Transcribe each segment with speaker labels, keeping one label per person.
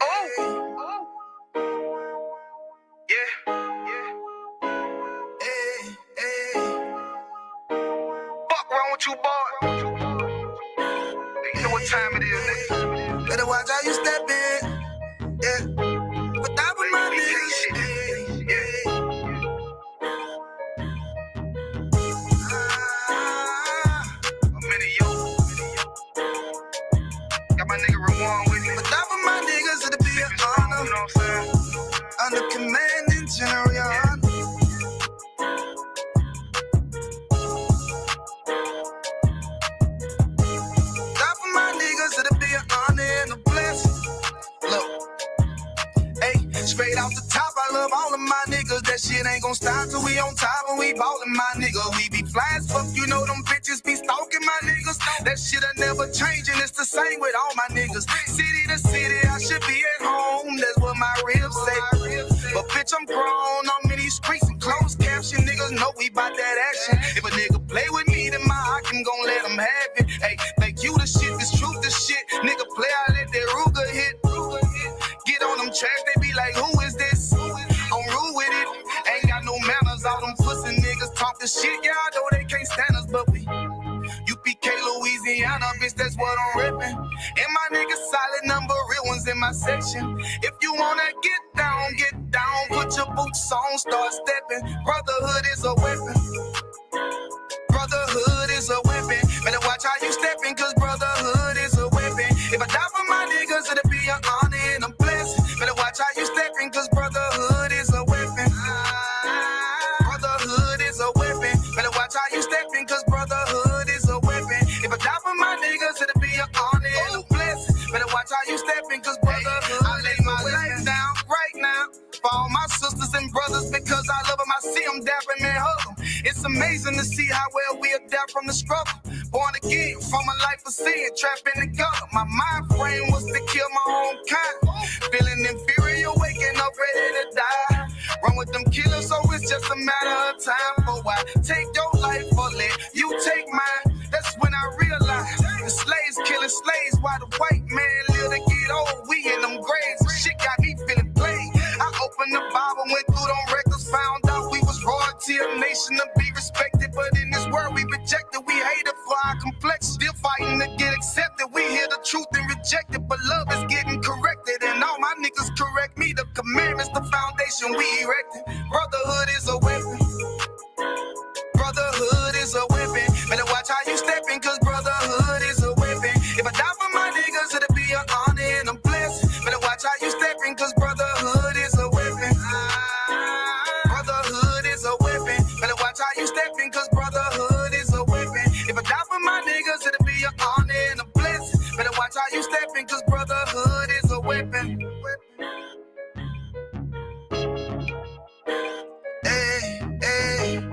Speaker 1: Oh, yeah. Fuck wrong with you, boy? You know what time it is, nigga.
Speaker 2: Better watch how you step in. Yeah. But that was my nigga.
Speaker 1: Yeah. I'm in it, yo. Got my nigga Ramon with me.
Speaker 2: But that was my niggas, it'll be an honor.
Speaker 1: You know what I'm saying?
Speaker 2: Under commanding general, your honor. That for my niggas, it'll be an honor and a blessing. Look, hey, straight off the top, I love all of my niggas. That shit ain't gon' stop till we on top and we ballin', my nigga. We be fly as fuck, you know them bitches be stalking my niggas. That shit'll never change and it's the same with all my niggas. City to city, I should be at home. That's what my ribs say. But bitch, I'm grown. I'm in these streets and closed caption. Niggas know we bout that action. If a nigga play with me, then my Hakim gon' let him have it. Hey, think you the shit, this truth the shit. Nigga play, I let that Ruger hit. Get on them tracks, they be like, who is this? I'm rude with it. Ain't got no manners. All them pussy niggas talk the shit. Yeah, I know they can't stand us, but we UPK, Louisiana, bitch, that's what I'm rippin'. And my niggas solid number, real ones in my section. If you wanna get down, put your boots on, start stepping. Brotherhood is a weapon. Brotherhood is a weapon. Better watch how you steppin', cause brotherhood is a weapon. If I die for my niggas, it'll be an honor and a blessing. Better watch how you steppin', cause brotherhood is a weapon. Brotherhood is a weapon. Better watch how you steppin', cause brotherhood is a weapon. If I die for my niggas, it'll be an honor and a blessing. Better watch how you steppin', cause brotherhood I lay my life down right now for all my sisters and brothers, because I love them. I see them dapping and hug them. It's amazing to see how well we adapt from the struggle. Born again from a life of sin, trapped in the gutter. My mind frame was to kill my own kind. Feeling inferior, waking up ready to die. Run with them killers, so it's just a matter of time. For I take your life or let you take mine. That's when I realized the slaves killing slaves while the white man live to get old. We in them graves, shit got me feeling played. I opened the Bible, went through them records, found out we was royalty, a nation to be respected. But in this world we rejected, we hated for our complex. Still fighting to get accepted. We hear the truth and reject it, but love is getting corrected. And all my niggas correct me. The commandments, the foundation we erected. Brotherhood is a weapon. Brotherhood is a weapon. Better watch how you steppin', cause brotherhood is a weapon. If I die for my niggas, it'll be an honor and a blessing. Better watch how you steppin', cause brotherhood is a weapon. Brotherhood is a weapon. Better watch how you steppin', cause brotherhood is a weapon. If I die for my niggas, it'll be an honor and a blessing. Better watch how you steppin', cause brotherhood is a weapon. Hey, hey.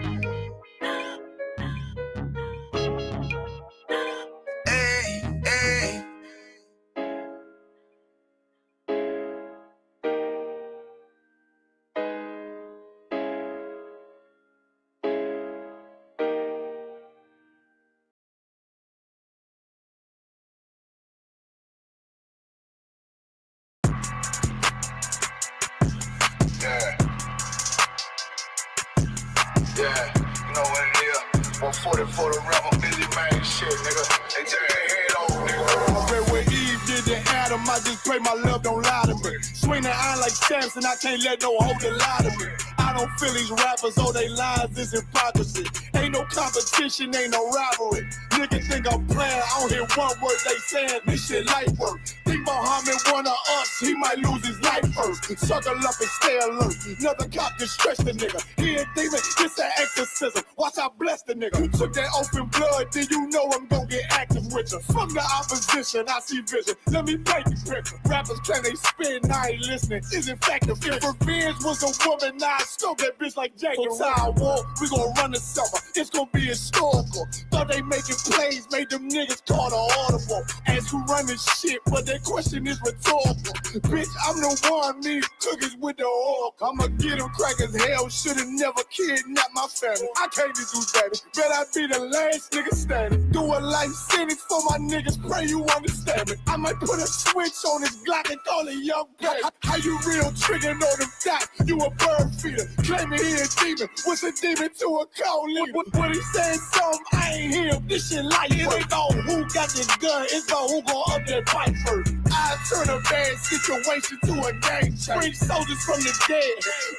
Speaker 1: Yeah, you know what it is. 140 for the rebel, busy man, shit, nigga. They take their head over, nigga.
Speaker 3: I read where Eve did to Adam, I just pray my love don't lie to me. Swing the iron like stamps and I can't let no holder lie to me. I don't feel these rappers, all they lies is hypocrisy. Ain't no competition, ain't no rivalry. Niggas think I'm playing, I don't hear one word they saying, this shit light work. Think Muhammad one of us, he might lose his life first. Suckle up and stay alert. Another cop just stretch the nigga. He a demon, it's an exorcism. Watch I bless the nigga. You took that open blood, then you know I'm gonna get active with you. From the opposition, I see vision. Let me paint the picture. Rappers claim they spin, I ain't listening. Is in fact the If revenge was a woman, I scope that bitch like Jack and Ryan War. We gon' run the summer. It's gon' be historical. Thought they making plays, made them niggas call the audible. Ask who run this shit, but that question is rhetorical. Bitch, I'm the one, me cookies with the oil. I'ma get them crackers. Hell, should've never kidnapped my family. I can't do that. Bet I be the last nigga standing. Do a life sentence for my niggas. Pray you understand me. I might put a switch on this Glock and call it young baby. How you real trigger on them dots? You a bird feeder. Claiming he a demon. What's a demon to a cold leader? What he saying something, I ain't hear. This shit like it ain't about who got the gun. It's about who gon' up that fight first. I turn a bad situation to a game change. Bring soldiers from the dead.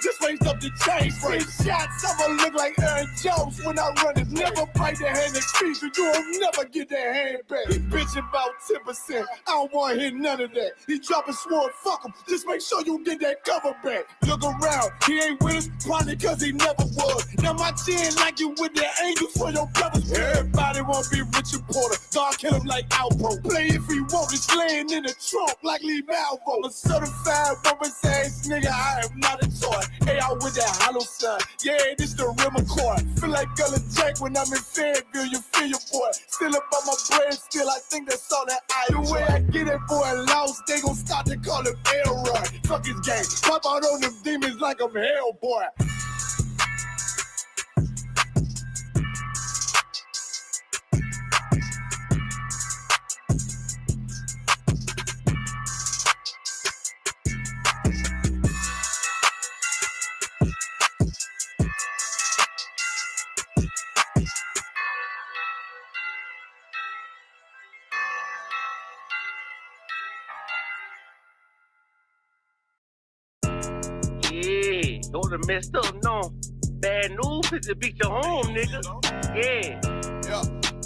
Speaker 3: Just raised up the chain. Six shots, I'ma look like Aaron Jones when I run it. Never bite the hand and speak, so you will never get that hand back. He bitching about 10%. I don't want to hear none of that. He dropping sword, fuck him. Just make sure you get that cover back. Look around, he ain't with us, probably cause he never was. Now my chin like you with the angels for your brothers. Everybody won't be Richard Porter. God kill him like Alpo. Play if he want, it's laying in the trunk like Lee Malvo. A certified woman's ass nigga, I am not a toy. Hey, out with that hollow sign. Yeah, this the real McCoy. Feel like Gullah Jack when I'm in Fayetteville, you feel your boy. Still up on my bread, still I think that's all that I do. The way I get it, boy, lost, they gon' start to call him Elroy. Fuck his game, pop out on them demons like I'm Hellboy.
Speaker 4: Those are messed up, no. Bad news is to beat your home, nigga. Yeah.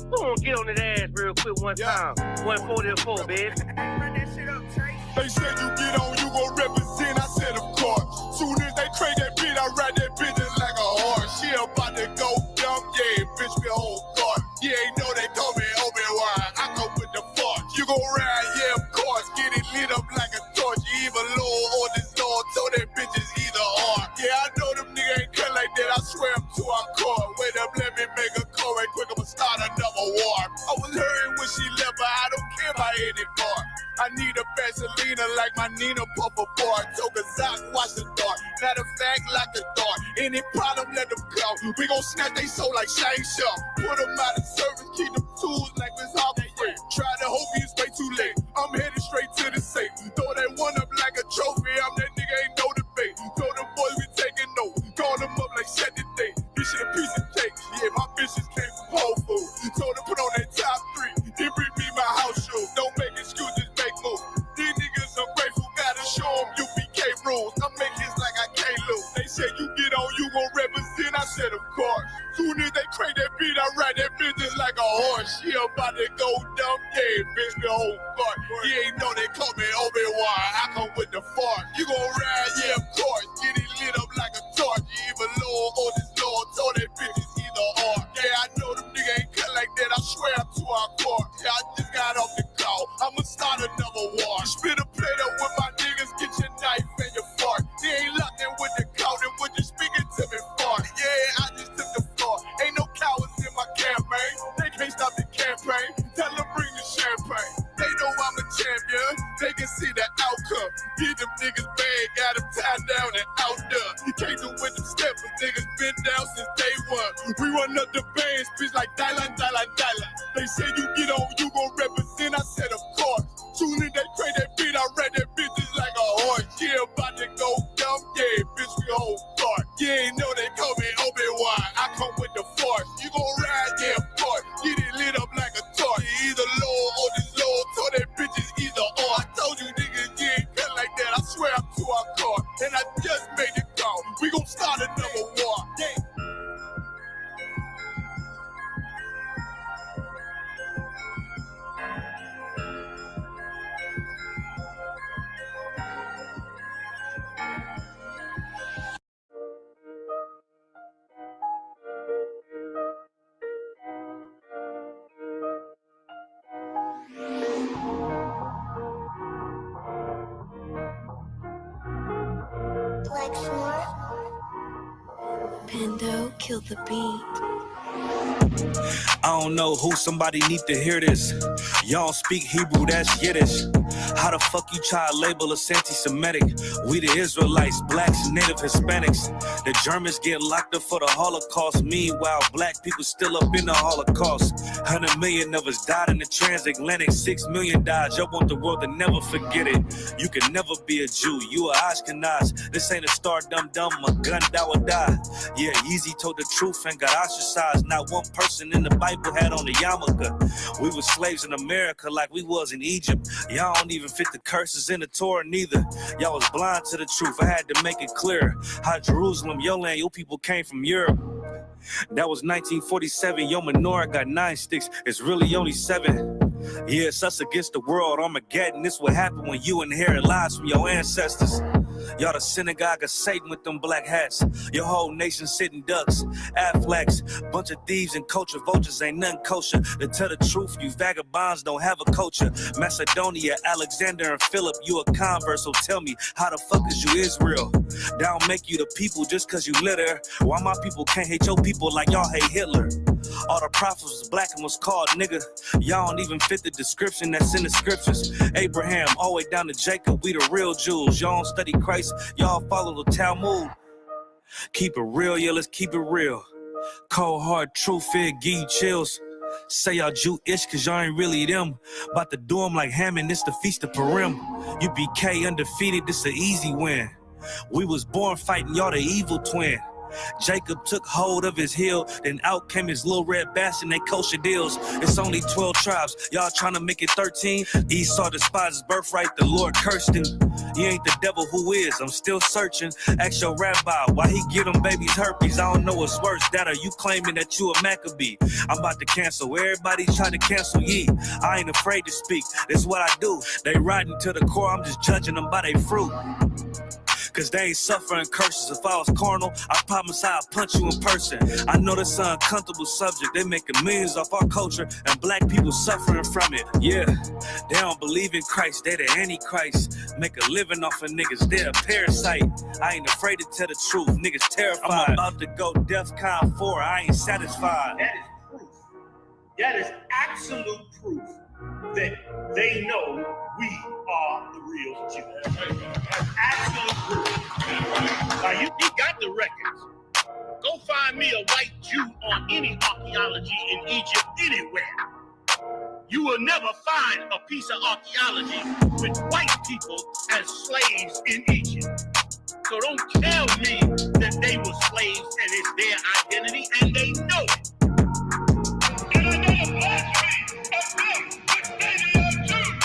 Speaker 4: Go on, get on that ass real quick one time. 144, baby.
Speaker 2: Run that shit up, Trey.
Speaker 3: They said you get on, you gon' represent. I said, of course. Soon as they crank that beat, I ride that bitch just like a horse. She about to go dumb, yeah, bitch, me whole guard. You ain't know they call me Obi-Wan. I go with the force. You gon' ride, yeah, of course. Get it lit up like a torch. You even low on this Lord, so that bitch is either or. Yeah, I know them niggas ain't cut like that. I swear I'm to our core. Wait up, let me make a call right quick. I'ma start another war. I was hurting when she left, but I don't care about anymore. I need a Vaselina like my Nina Puffer bar. Took a sock, watch the dark. Matter of fact, like the dark. Any problem, let them come. We gon' snatch they soul like Shang Tsung. Put them out of service, keep them tools like Miss Harper. Try to hope it's way too late. I'm headed straight to the safe. Throw that one up like a trophy. I'm that nigga, ain't no debate. Throw them boys, we taking notes. Call them up like set the date. This shit a piece of cake. Yeah, my bitches came from Whole Foods. Told them put on that top 3. Then bring me my house shoes. Don't make excuses, make moves. These niggas ungrateful, gotta show them UPK rules. I make hits like I can't lose. They said you get on, you gon' represent. I said of course. Soon as they crank that beat, I ride that bitch just like a horse. She about to go dumb, yeah, bitch, the whole fuck. You ain't know they call me Obi-Wan. I come with the fart. You gon' ride, yeah, of course. Get it lit up like a torch. You even low on this Lord, so that bitch is either or. Yeah, I know them niggas ain't cut like that. I swear I'm to our core. Yeah, I just got off the call. I'ma start another war. Spit a plate up with my niggas, get your knife and your fork. They ain't locked in with the count and when you speaking to me fart. Yeah, I just took the floor. Ain't no cowards in my campaign. They can't stop the campaign. Tell them bring the champagne. They know I'm a champion. They can see the outcome. Get them niggas bad, got them tied down and outdone. You can't do with them steppers. Niggas been down since day one. We run up the bands, bitch like Dylan. They say you get on, you gon' represent. I said of course. Soon as they crank that beat, I ride that bitch just like a horse. Yeah, about to go dumb, yeah, bitch, we whole start. You ain't know they call me Obi-Wan. I come with the force. You gon' ride, yeah, of course. Get it lit up like a torch. You either low or this low, so that bitch is either or. I told you niggas, you ain't cut like that. I swear I'm to our car. And I just made it call. We gon' start another war. Yeah.
Speaker 5: Like snort. Pando, kill the beat.
Speaker 6: I don't know who, somebody need to hear this. Y'all speak Hebrew, that's Yiddish. How the fuck you try to label us anti-Semitic? We the Israelites, blacks, native Hispanics. The Germans get locked up for the Holocaust. Meanwhile, black people still up in the Holocaust. 100 million of us died in the transatlantic. 6 million died. Y'all want the world to never forget it. You can never be a Jew. You a Ashkenaz. This ain't a star dum-dum. A gun that would die. Yeah, Yeezy told the truth and got ostracized. Not one person in the Bible had on the yarmulke. We were slaves in America like we was in Egypt. Y'all don't even fit the curses in the Torah neither. Y'all was blind to the truth. I had to make it clear how Jerusalem, your land, your people came from Europe. That was 1947. Your menorah got 9 sticks. It's really only 7. Yeah, it's us against the world. Armageddon. This what happened when you inherit lies from your ancestors. Y'all the synagogue of Satan with them black hats. Your whole nation sitting ducks, Aflacs, bunch of thieves and culture vultures, ain't nothing kosher. To tell the truth, you vagabonds don't have a culture. Macedonia, Alexander and Philip, you a convert, so tell me, how the fuck is you Israel? That don't make you the people just cause you live there. Why my people can't hate your people like y'all hate Hitler? All the prophets was black and was called nigga. Y'all don't even fit the description that's in the scriptures. Abraham, all the way down to Jacob, we the real Jews. Y'all don't study Christ, y'all follow the Talmud. Keep it real, yeah, let's keep it real. Cold hard truth, it give you chills. Say y'all Jewish cause y'all ain't really them. About to do them like Hammond, this the Feast of Purim. You BK undefeated, this an easy win. We was born fighting, y'all the evil twin. Jacob took hold of his heel, then out came his little red bastard and they kosher deals. It's only 12 tribes, y'all trying to make it 13. Esau despised his birthright, the Lord cursed him. He ain't the devil, who is? I'm still searching. Ask your rabbi, why he give them babies herpes? I don't know what's worse, that or you claiming that you a Maccabee. I'm about to cancel, everybody try to cancel ye. I ain't afraid to speak, that's what I do. They riding to the core, I'm just judging them by their fruit. Cause they ain't suffering curses. If I was carnal, I promise I'd punch you in person. I know that's an uncomfortable subject. They making millions off our culture and black people suffering from it. Yeah, they don't believe in Christ. They the Antichrist. Make a living off of niggas. They're a parasite. I ain't afraid to tell the truth. Niggas terrified. I'm about to go DEFCON 4. I ain't satisfied.
Speaker 7: That is proof. That is absolute proof that they know we are the real Jews. That's absolute proof. Now you got the records. Go find me a white Jew on any archaeology in Egypt anywhere. You will never find a piece of archaeology with white people as slaves in Egypt. So don't tell me that they were slaves and it's their identity, and they know it. And I know the blasphemy of them, but they are Jews.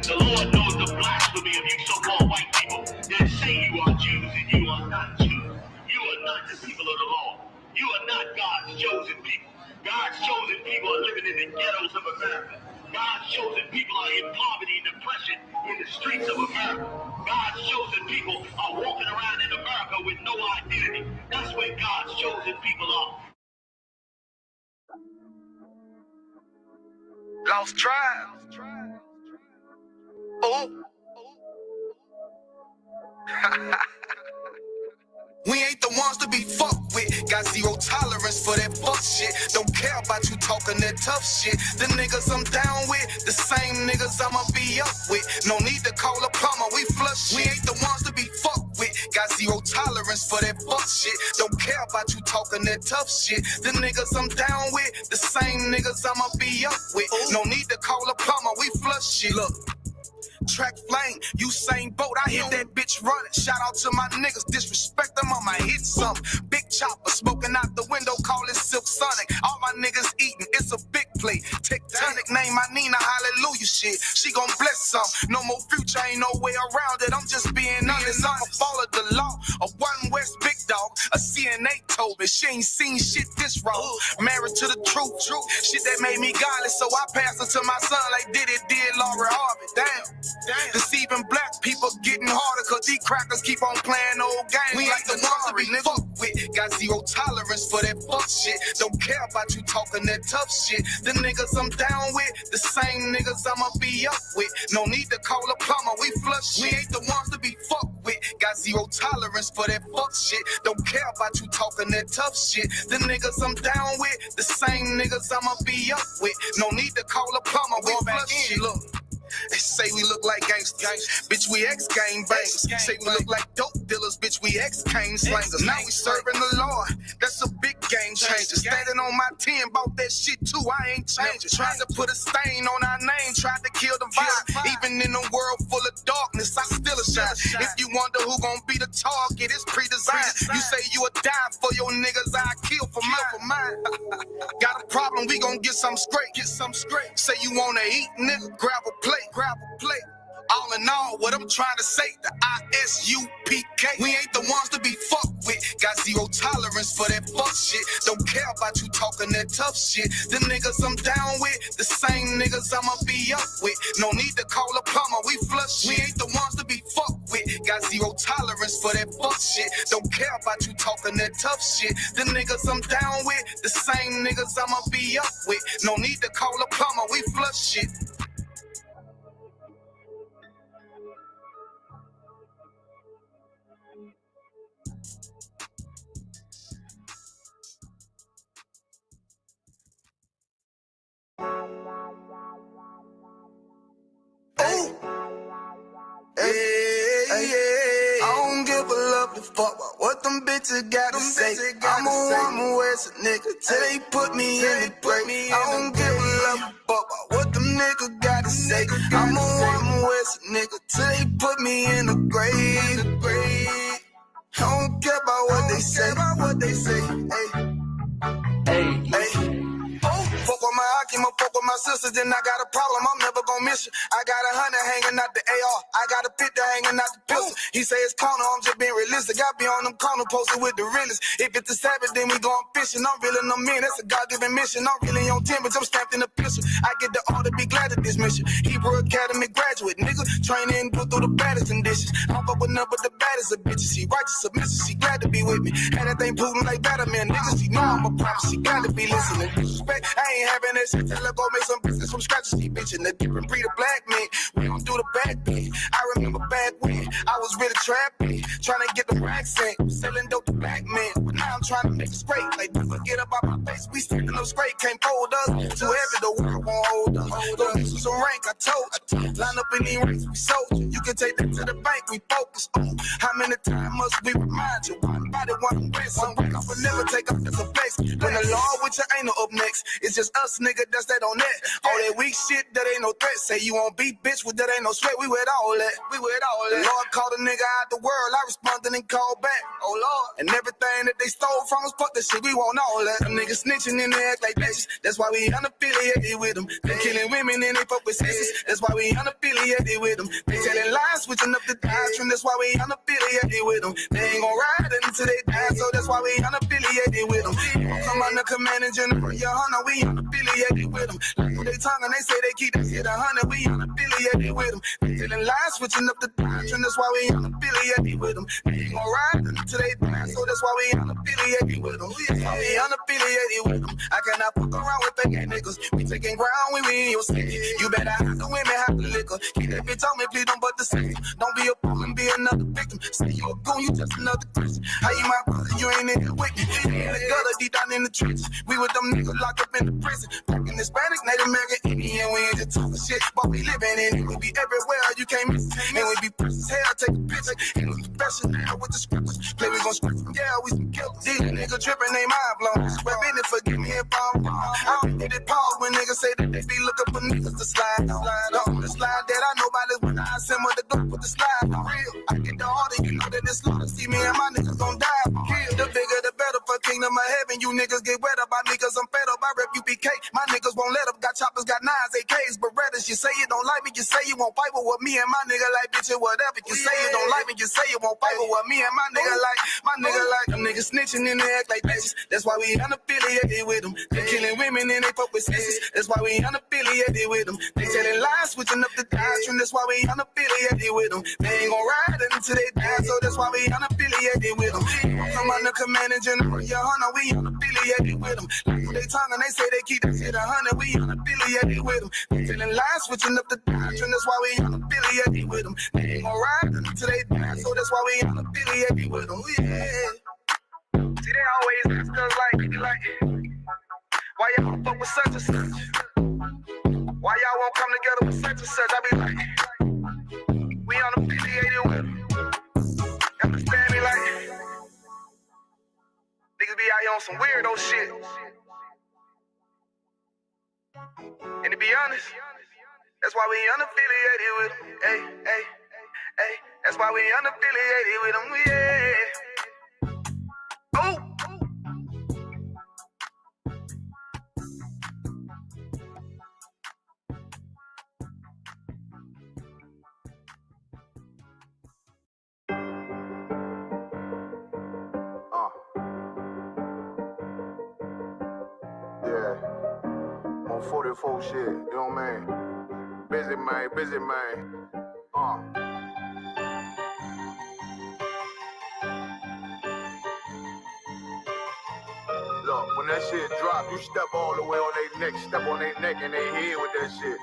Speaker 7: The Lord knows the blasphemy of you so-called white people that say you are Jews and you are not Jews. You are not the people of the law. You are not God's chosen people. God's chosen people are living in the ghettos of America. God's chosen people are in poverty and depression in the streets of America. God's chosen people are walking around in America with no identity. That's where God's chosen people are.
Speaker 2: Lost tribe. Oh. We ain't the ones to be fucked with. Got zero tolerance for that fuck shit. Don't care about you talking that tough shit. The niggas I'm down with, the same niggas I'ma be up with. No need to call a plumber, we flush shit. We ain't the ones to be fucked with. Got zero tolerance for that fuck shit. Don't care about you talking that tough shit. The niggas I'm down with, the same niggas I'ma be up with. No need to call a plumber, we flush shit. Look. Track flame, Usain Bolt, I hit that bitch running. Shout out to my niggas, disrespect them, I'ma hit some. Big chopper, smoking out the window, call it Silk Sonic. All my niggas eating, it's a big plate. Tectonic, name my Nina, hallelujah shit. She gon' bless some, no more future, ain't no way around it. I'm just being honest, I'ma follow the law. A One West big dog, a CNA told me she ain't seen shit this raw. Married to the truth, shit that made me godless. So I passed her to my son like did Laurie Harvey. Damn. Deceiving black people getting harder cause these crackers keep on playing old games. We like the ones to be fucked with. Got zero tolerance for that fuck shit. Don't care about you talking that tough shit. The niggas I'm down with, the same niggas I'ma be up with. No need to call a plumber, we flush shit. We ain't the ones to be fucked with. Got zero tolerance for that fuck shit. Don't care about you talking that tough shit. The niggas I'm down with, the same niggas I'ma be up with. No need to call a plumber, we flush shit. Look. They say we look like gangsters, bitch, we ex-gang bangers. Say we look like dope dealers, bitch, we ex-cane slangers. Now we serving the Lord, that's a big game changer. Standing on my 10, bought that shit too, I ain't changing. Tried to put a stain on our name, tried to kill the vibe. Even in a world full of darkness, I still a shine. If you wonder who gon' be the target, it's pre-designed. You say you would die for your niggas, I kill for mine. Got a problem, we gon' get some straight, Say you wanna eat, nigga, grab a plate. All in all, what I'm trying to say, the ISUPK. We ain't the ones to be fucked with. Got zero tolerance for that fuck shit. Don't care about you talking that tough shit. The niggas I'm down with, the same niggas I'ma be up with. No need to call a plumber, we flush shit. We ain't the ones to be fucked with. Got zero tolerance for that fuck shit. Don't care about you talking that tough shit. The niggas I'm down with, the same niggas I'ma be up with. No need to call a plumber, we flush shit. Hey, I don't give a love to fuck about what them bitches gotta say. I'm a woman with a nigga till they put me in the grave. I don't give a love to fuck about what them niggas gotta say. I'm a woman with a nigga till they put me in the grave. I don't care about what they say. Hey. Fuck with my Akima, fuck with my sisters, then I got a problem, I'm never gonna miss you. I got 100 hanging out the AR, I got a 50 hanging out the pistol. He say it's corner, I'm just being realistic. I be on them corner posted with the realest. If it's a Sabbath, then we going fishing. I'm reeling them in, that's a God-given mission. I'm really on 10, but I'm stamped in the pistol. I get the order, be glad at this mission. Hebrew Academy graduate, nigga, training, go through the baddest conditions. I'm up with none but the baddest of bitches. She righteous, submissive, she glad to be with me. Had that thing Putin like Batman, niggas. She know I'm a prophet, she got to be listening. Disrespect, I ain't having that shit. Tell her go make some business from scratch. She bitchin' the different breed of black men. We don't do the back thing. I remember back when I was really trapping, trying to get the racks in, selling dope to black men. But now I'm trying to make it straight. Like, don't forget about my face. We standing up straight, can't fold us. Too heavy, the world won't hold us. Go get you some rank, I told you. Line up in these ranks, we sold you. You can take that to the bank, we focus on. How many times must we remind you? One body, one way, some way. I will never take up this place. When the law with you ain't no up next. It's just us, nigga, that's that on that. All that weak shit, that ain't no threat. Say you won't beat, bitch, with that ain't no sweat. We with all that. The Lord called a nigga out the world. I responded and called back. Oh, Lord. And everything that they stole from us, fuck that shit. We want all that. Them niggas snitching and they act like bitches. That's why we unaffiliated with them. They killing women and they fuck with sisters. That's why we unaffiliated with them. They telling lies, switching up the doctrine. That's why we unaffiliated with them. They ain't gon' ride until they die, so that's why we unaffiliated with them. Come on, the commanding general, your honor, we unaffiliated with them. Like they tongue and they say they keep that shit 100, we unaffiliated with them. They telling lies, switching up the doctrine, that's why we unaffiliated with them. They ain't gon' ride until they die, so that's why we unaffiliated with them. We unaffiliated with them. I cannot fuck around with fake niggas. We taking ground when we in your city. You better have the women, have the liquor. Keep that bitch on me, please don't but the same. Don't be a fool and be another victim. Say you a goon, you just another Christian. How you my brother, you ain't in here with me. In the gutter, deep down in the trenches. We with them niggas locked up in the prison. Fucking Hispanic, Native American, Indian. We ain't just talking shit, but we living in it. We be everywhere, you can't miss it. And we be precious hell, take a picture. And we professional with the scriptures. Play, we gon' script from yeah, we some killers. These niggas tripping, they mind blown. Swear business, forgive me if I'm wrong. I don't get it pause when niggas say that they be looking for niggas to slide on. The slide that I know about is when I send with the dope with the slide for real. I get the order, you know that it's slaughter. See me and my niggas gon' die for kill. The bigger the better for kingdom of heaven. You niggas get wet up by niggas, I'm fed up. I rep UPK. My niggas won't let up. Got choppers, got nines, AKs, Berettas. You say you don't like me, you say you won't fight with what me and my nigga like, bitch, or whatever. You say you don't like me, you say you won't fight with what me and my nigga like. My nigga like them niggas snitching and they act like bitches. That's why we unaffiliated with them. They killing women and they fuck with sisters. That's why we unaffiliated with them. They telling lies, switching up the doctrine. That's why we unaffiliated with them. They ain't gon' ride until they die, so that's why we unaffiliated unaffiliated with them. Come on the command and general, yeah, Hunter, we unaffiliated with them. They talking, they say they keep that shit 100, we unaffiliated with them. They telling lies, switching up the doctrine, that's why we unaffiliated with them. They ain't gonna ride until they die, so that's why we unaffiliated with them. Yeah. See, they always ask us like, why y'all fuck with such and such? Why y'all won't come together with such and such? I be like, we unaffiliated with them. Understand me? Like, niggas be out here on some weirdo shit. And to be honest, that's why we unaffiliated with them. Hey, that's why we unaffiliated with them. Yeah. Oh.
Speaker 1: Yeah, on 44 shit, you know what I mean? Busy man. Look, when that shit drop, you step all the way on their neck, step on their neck and their head with that shit.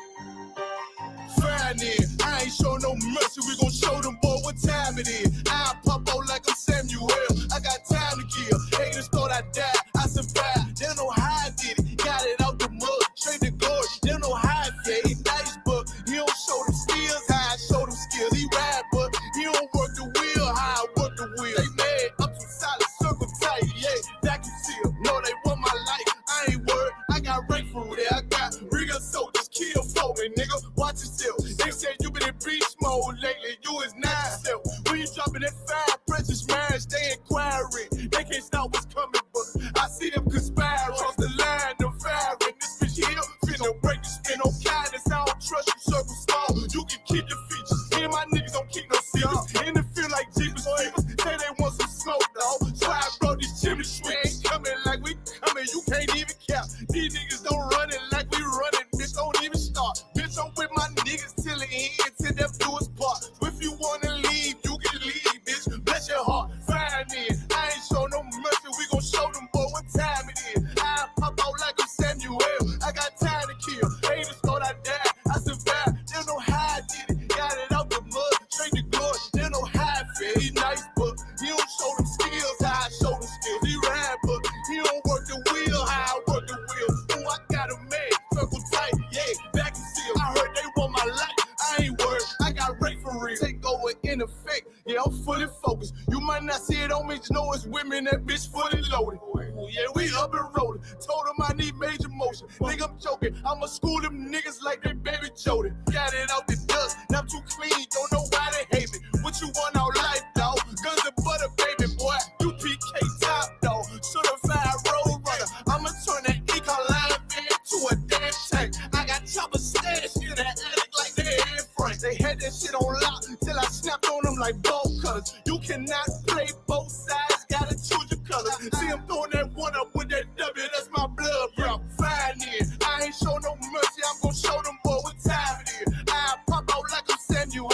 Speaker 3: Fine in, I ain't show no mercy, we gon' show them boy what time it is. I pop out like I'm Samuel, I got time to kill. Haters thought I died, I survived. They don't know how I did it, got it out the mud, straight to glory. They don't know how I fed, he nice, but he don't show them skills, how I show them skills. He ride, but he don't work the wheel, how I work the wheel. They mad, up to solid, circle tight, yeah, vacuum seal. No, they want my life, I ain't worried, I got rank for it, I got real soldiers, kill for me, nigga, watch yourself. They said you been in beast mode lately, you is not yourself. When you dropping that fire, precious smash, they inquiring. They can't stop what's coming, but I see them conspire. Cross the line, them firing. This bitch here, finna break the spin on kindness. I don't trust you, circle small. You can keep your features. Me and my niggas don't keep no secrets. In the field like Jeepers Creepers. Say they want some smoke, dog. So I brought these chimney sweeps. Coming like we coming, you can't even cap. These niggas don't run it like we running, bitch. Don't even start. Bitch, I'm with my niggas till the end, till them do us part. If you wanna leave, you can leave, bitch. Bless your heart, fine in. I ain't show no mercy, we gon' show them boy what time it is. I pop out like I'm Samuel, I got time to kill. Haters thought I died, I survived. They don't know how I did it, got it out the mud, straight to glory. They don't know how I feel. He nice, but he don't show them skills, how I show them skills. He ride, but he don't work the wheel, how I work the wheel. Ooh, I got a man, circle tight, yeah, back and seal. I heard they want my life, I ain't worried, I got rate for real. Take over in effect, yeah, I'm fully focused. You might not see it on me, just know it's women, that bitch fully loaded. Ooh, yeah, we up and rolling. Told them I need major motion. Think I'm joking, I'ma school them niggas like they baby Jody. Got it out the dust, now I'm too clean, don't know why they hate me. What you want out life, dawg? Guns and butter, baby boy. You PK top, dawg. Certified road runner. I'ma turn that econ line into a damn tank. I got chopper stash in that attic like they Anne Frank. They had that shit on lock till I snapped on them like bolt cutters. You cannot play both sides, gotta choose your colors. See I'm throwing that one up with that W, that's my blood, bro. Fine in. I ain't show no mercy, I'm gon' show them boy what time it is. I pop out like I'm Samuel,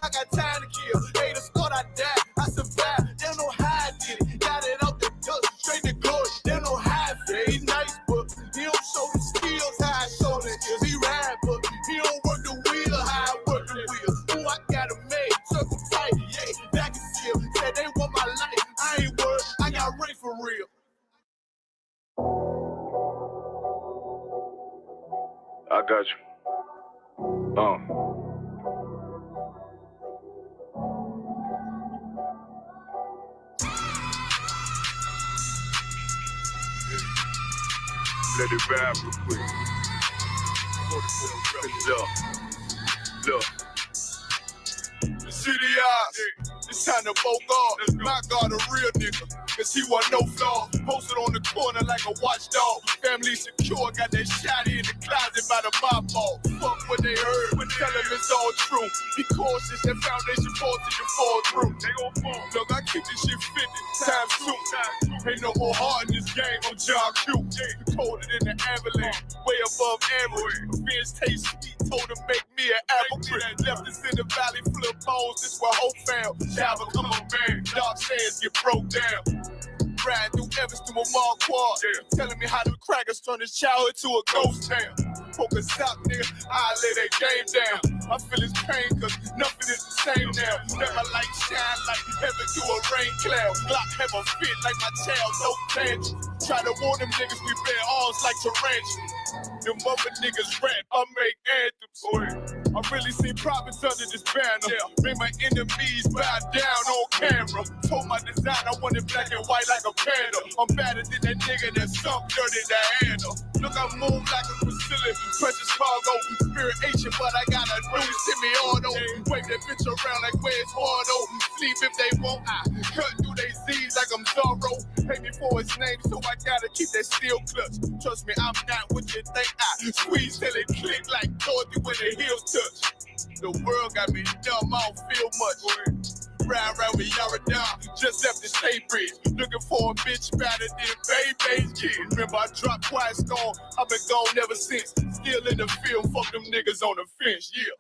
Speaker 3: I got time to kill. Haters thought I died, I survived. They don't know how I did it, got it out the dust, straight to glory. They don't know how I feel. He nice, but he don't show the skills, how I show the skills. He ride, but he don't work the wheel, how I work the wheel. Ooh, I got a man, circle tight, yeah, back and seal. Said they want my life, I ain't worried, I got rate for real.
Speaker 1: I got you. Let it vibe real quick. Look.
Speaker 3: City eyes, it's time to vote God. My God, a real nigga, cause he wasn't no flaw. Posted on the corner like a watchdog. Family secure, got that shot in the closet by the mob ball. Fuck what they heard, tell them it's all true. Be cautious, that foundation falls till you fall through. They gon' fall. Look, I keep this shit 50 times 2. Ain't no more heart in this game, I'm John Q. Colder than the avalanche, way above average. Fierce taste sweet, told him make me an apple crisp. Left us in the valley full of bones, this where hope found. Java, come on, man. Dark sayings get broke down. Riding through Evans through a mall quad. Telling me how the crackers turn his childhood to a ghost town. Poker stop, nigga, I lay that game down. I feel his pain, cause nothing is the same now. Let my light shine like heaven through a rain cloud. Glock have a fit like my child, no tangent. Try to warn them niggas we bear arms like tarantulas. Them other niggas rap, I make anthems. I really see profits under this banner. Made my enemies bow down on camera. Told my design I wanted black and white like a panda. I'm better than that nigga that sunk dirty to handle. Look, I move like a Priscilla, precious cargo, spirit ancient, but I got a new semi-auto. Wave that bitch around like where's Hardo. Sleep if they want, I cut through they Z's like I'm Zorro. Pay me for his name, so I gotta keep that steel clutch. Trust me, I'm not what you think. I squeeze till it click like Dorothy when the heels touch. The world got me dumb, I don't feel much. Ride around with Yara down, just left the state bridge. Looking for a bitch better than Baby's kid. Remember, I dropped Quiet Storm, I've been gone ever since. Still in the field, fuck them niggas on the fence, yeah.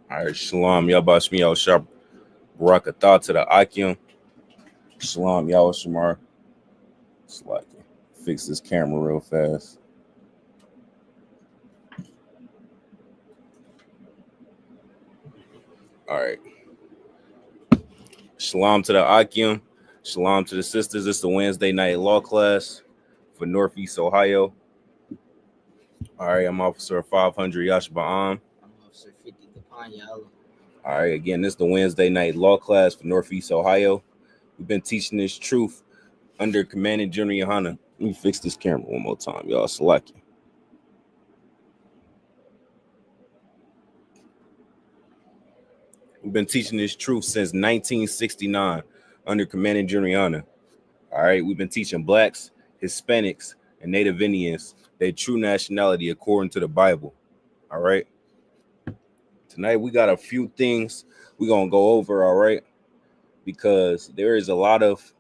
Speaker 8: All right, shalom, Yabba Shmi Al Shab Barakatah to the Akim. Shalom, Yahweh Shamar. It's like fix this camera real fast. All right. Shalom to the Akim. Shalom to the sisters. It's the Wednesday night law class for Northeast Ohio. All right, I'm Officer 500 Yashba'am.
Speaker 9: I'm Officer 50 Kapanya.
Speaker 8: All right, again, this is the Wednesday night law class for Northeast Ohio. We've been teaching this truth under Commanding General Yohana. Let me fix this camera one more time, y'all. Select it. We've been teaching this truth since 1969 under Commanding General Yohana. All right, we've been teaching blacks, Hispanics, and Native Indians their true nationality according to the Bible. All right. Tonight we got a few things we're gonna go over. All right, because there is a lot of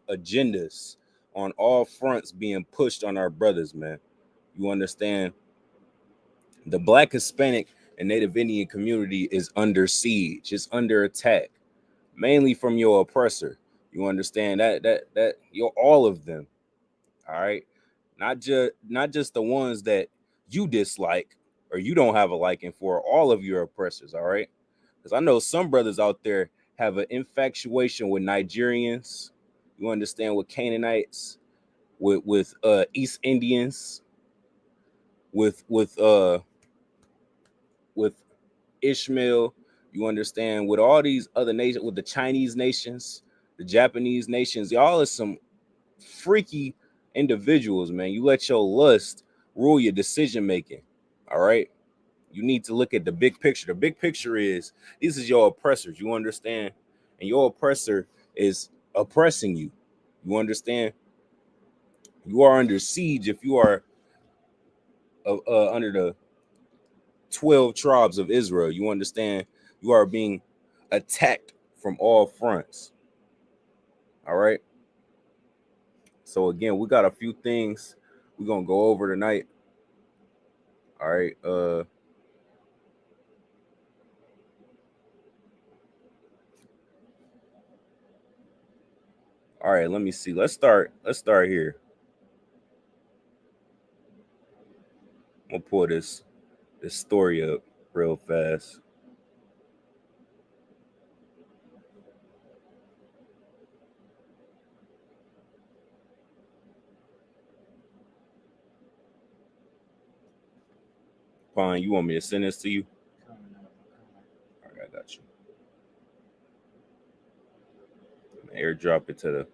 Speaker 8: agendas on all fronts being pushed on our brothers, man. You understand? The black, Hispanic, and Native Indian community is under siege. It's under attack, mainly from your oppressor. You understand that you're all of them. All right, not just the ones that you dislike or you don't have a liking for. All of your oppressors. All right, because I know some brothers out there have an infatuation with Nigerians. You understand, with Canaanites, with East Indians, with Ishmael. You understand, with all these other nations, with the Chinese nations, the Japanese nations. Y'all are some freaky individuals, man. You let your lust rule your decision making. All right. You need to look at the big picture. The big picture is these is your oppressors. You understand? And your oppressor is oppressing you. You understand? You are under siege if you are under the 12 tribes of Israel. You understand? You are being attacked from all fronts. All right. So again, we got a few things we're gonna go over tonight. All right. All right, let me see. Let's start here. I'm gonna pull this story up real fast. Fine, you want me to send this to you? All right, I got you. Airdrop it to the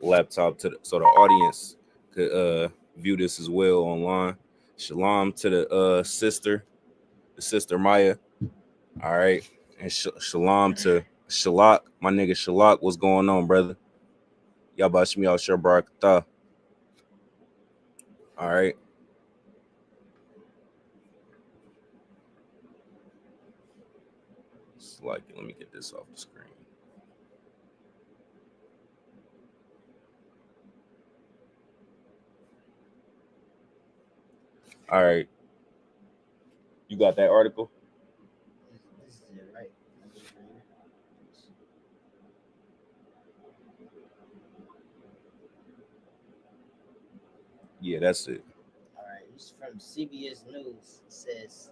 Speaker 8: laptop so the audience could view this as well online. Shalom to the sister Maya. All right, and shalom to Shalak, my nigga Shalak. What's going on, brother? Yabashmi al Shabrakta. All right. It's like, let me get this off the screen. All right. You got that article?
Speaker 9: This is it, right?
Speaker 8: Yeah, that's it.
Speaker 9: All right, it's from CBS News. It says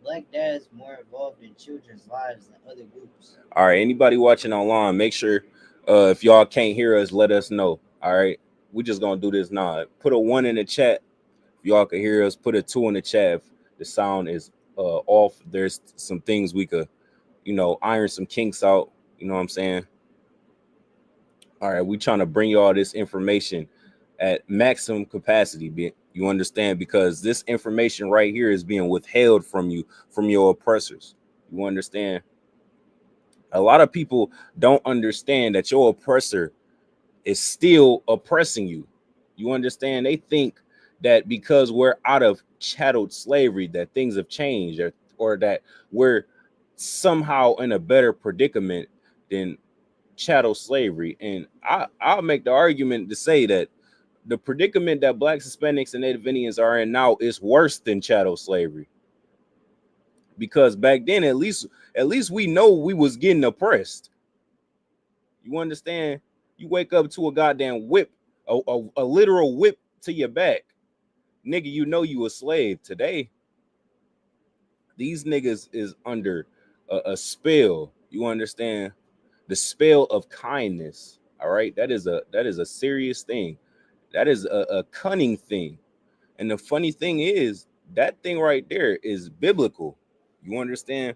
Speaker 9: Black dads more involved in children's lives than other groups.
Speaker 8: All right. Anybody watching online, make sure if y'all can't hear us, let us know. All right. We just gonna do this now. Put a 1 in the chat if y'all can hear us. Put a 2 in the chat if the sound is off. There's some things we could, iron some kinks out. You know what I'm saying? All right, we trying to bring you all this information at maximum capacity. You understand? Because this information right here is being withheld from you, from your oppressors. You understand? A lot of people don't understand that your oppressor is still oppressing you. You understand? They think that because we're out of chattel slavery, that things have changed, or that we're somehow in a better predicament than chattel slavery. And I'll make the argument to say that the predicament that Blacks, Hispanics, and Native Indians are in now is worse than chattel slavery. Because back then, at least we know we was getting oppressed. You understand? You wake up to a goddamn whip, a literal whip to your back. Nigga, you know you a slave. Today, these niggas is under a spell. You understand? The spell of kindness. All right. That is a serious thing. That is a cunning thing. And the funny thing is, that thing right there is biblical. You understand?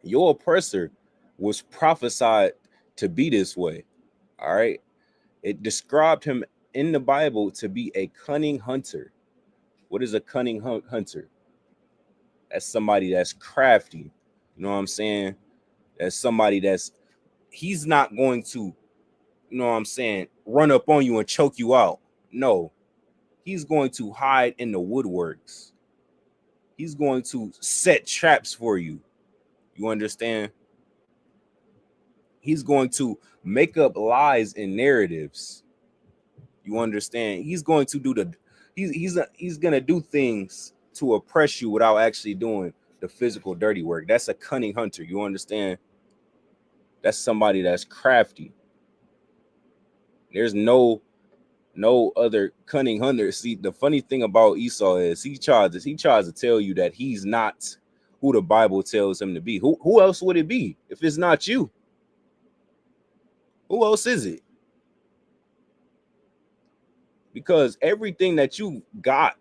Speaker 8: Your oppressor was prophesied to be this way. All right. It described him in the Bible to be a cunning hunter. What is a cunning hunter? That's somebody that's crafty. You know what I'm saying? That's somebody he's not going to, you know what I'm saying, run up on you and choke you out. No, he's going to hide in the woodworks. He's going to set traps for you. You understand? He's going to make up lies and narratives. You understand? He's going to do he's going to do things to oppress you without actually doing the physical dirty work. That's a cunning hunter. You understand? That's somebody that's crafty. There's no other cunning hunter. See, the funny thing about Esau is he tries to tell you that he's not who the Bible tells him to be. Who else would it be if it's not you? Who else is it? Because everything that you got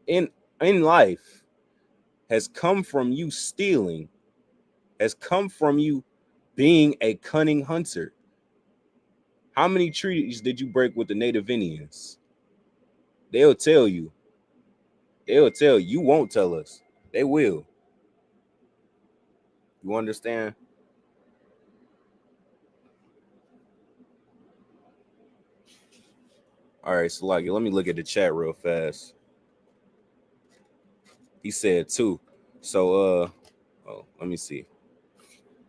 Speaker 8: in life has come from you stealing, has come from you being a cunning hunter. How many treaties did you break with the Native Indians? They'll tell you. They'll tell you. You won't tell us. They will. You understand? All right, so like, let me look at the chat real fast. He said 2. So let me see.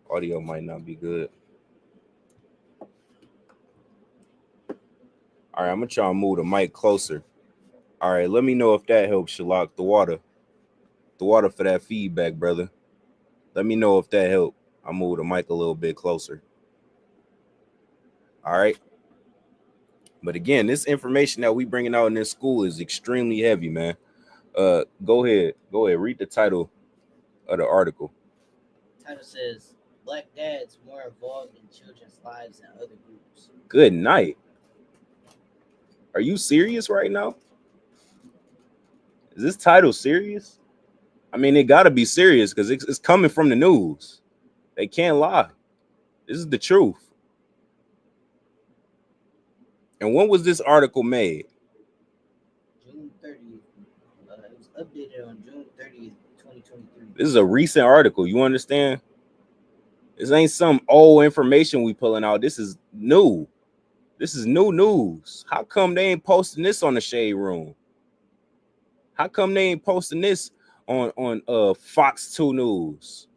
Speaker 8: Audio might not be good. All right, I'm gonna try and move the mic closer. All right, let me know if that helps, Shalak. The water for that feedback, brother. Let me know if that helped. I'll move the mic a little bit closer. All right. But again, this information that we bringing out in this school is extremely heavy, man. Go ahead, read the title of the article.
Speaker 9: Title says Black dads more involved in children's lives than other groups.
Speaker 8: Good night. Are you serious right now? Is this title serious? I mean, it got to be serious because it's coming from the news. They can't lie. This is the truth. And when was this article made?
Speaker 9: June 30th. It was updated on June 30th, 2023.
Speaker 8: This is a recent article. You understand? This ain't some old information we pulling out. This is new. This is new news. How come they ain't posting this on the Shade Room? How come they ain't posting this on Fox 2 News?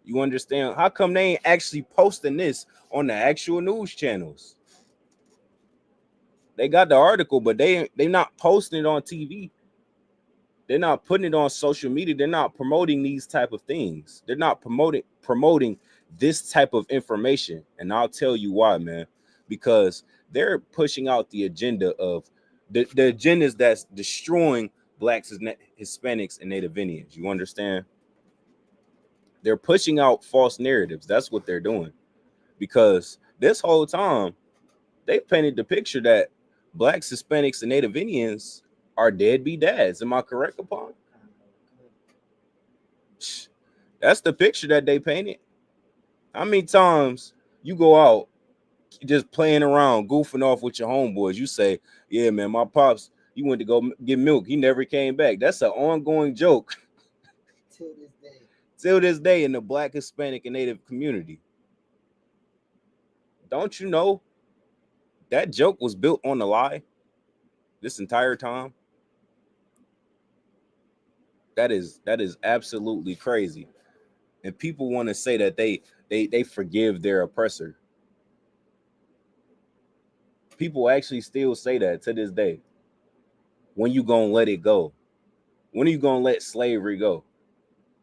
Speaker 8: You understand? How come they ain't actually posting this on the actual news channels? They got the article, but they not posting it on TV. They're not putting it on social media. They're not promoting these type of things. They're not promoting this type of information. And I'll tell you why, man. Because they're pushing out the agenda of the agendas that's destroying Blacks, Hispanics, and Native Indians. You understand? They're pushing out false narratives. That's what they're doing. Because this whole time, they've painted the picture that Blacks, Hispanics, and Native Indians are deadbeat dads. Am I correct upon? That's the picture that they painted. How many times you go out just playing around, goofing off with your homeboys? You say, yeah, man, my pops, he went to go get milk. He never came back. That's an ongoing joke. Till this day in the Black, Hispanic, and Native community. Don't you know that joke was built on a lie this entire time? That is absolutely crazy. And people want to say that they forgive their oppressor. People actually still say that to this day. When you gonna let it go? When are you gonna let slavery go?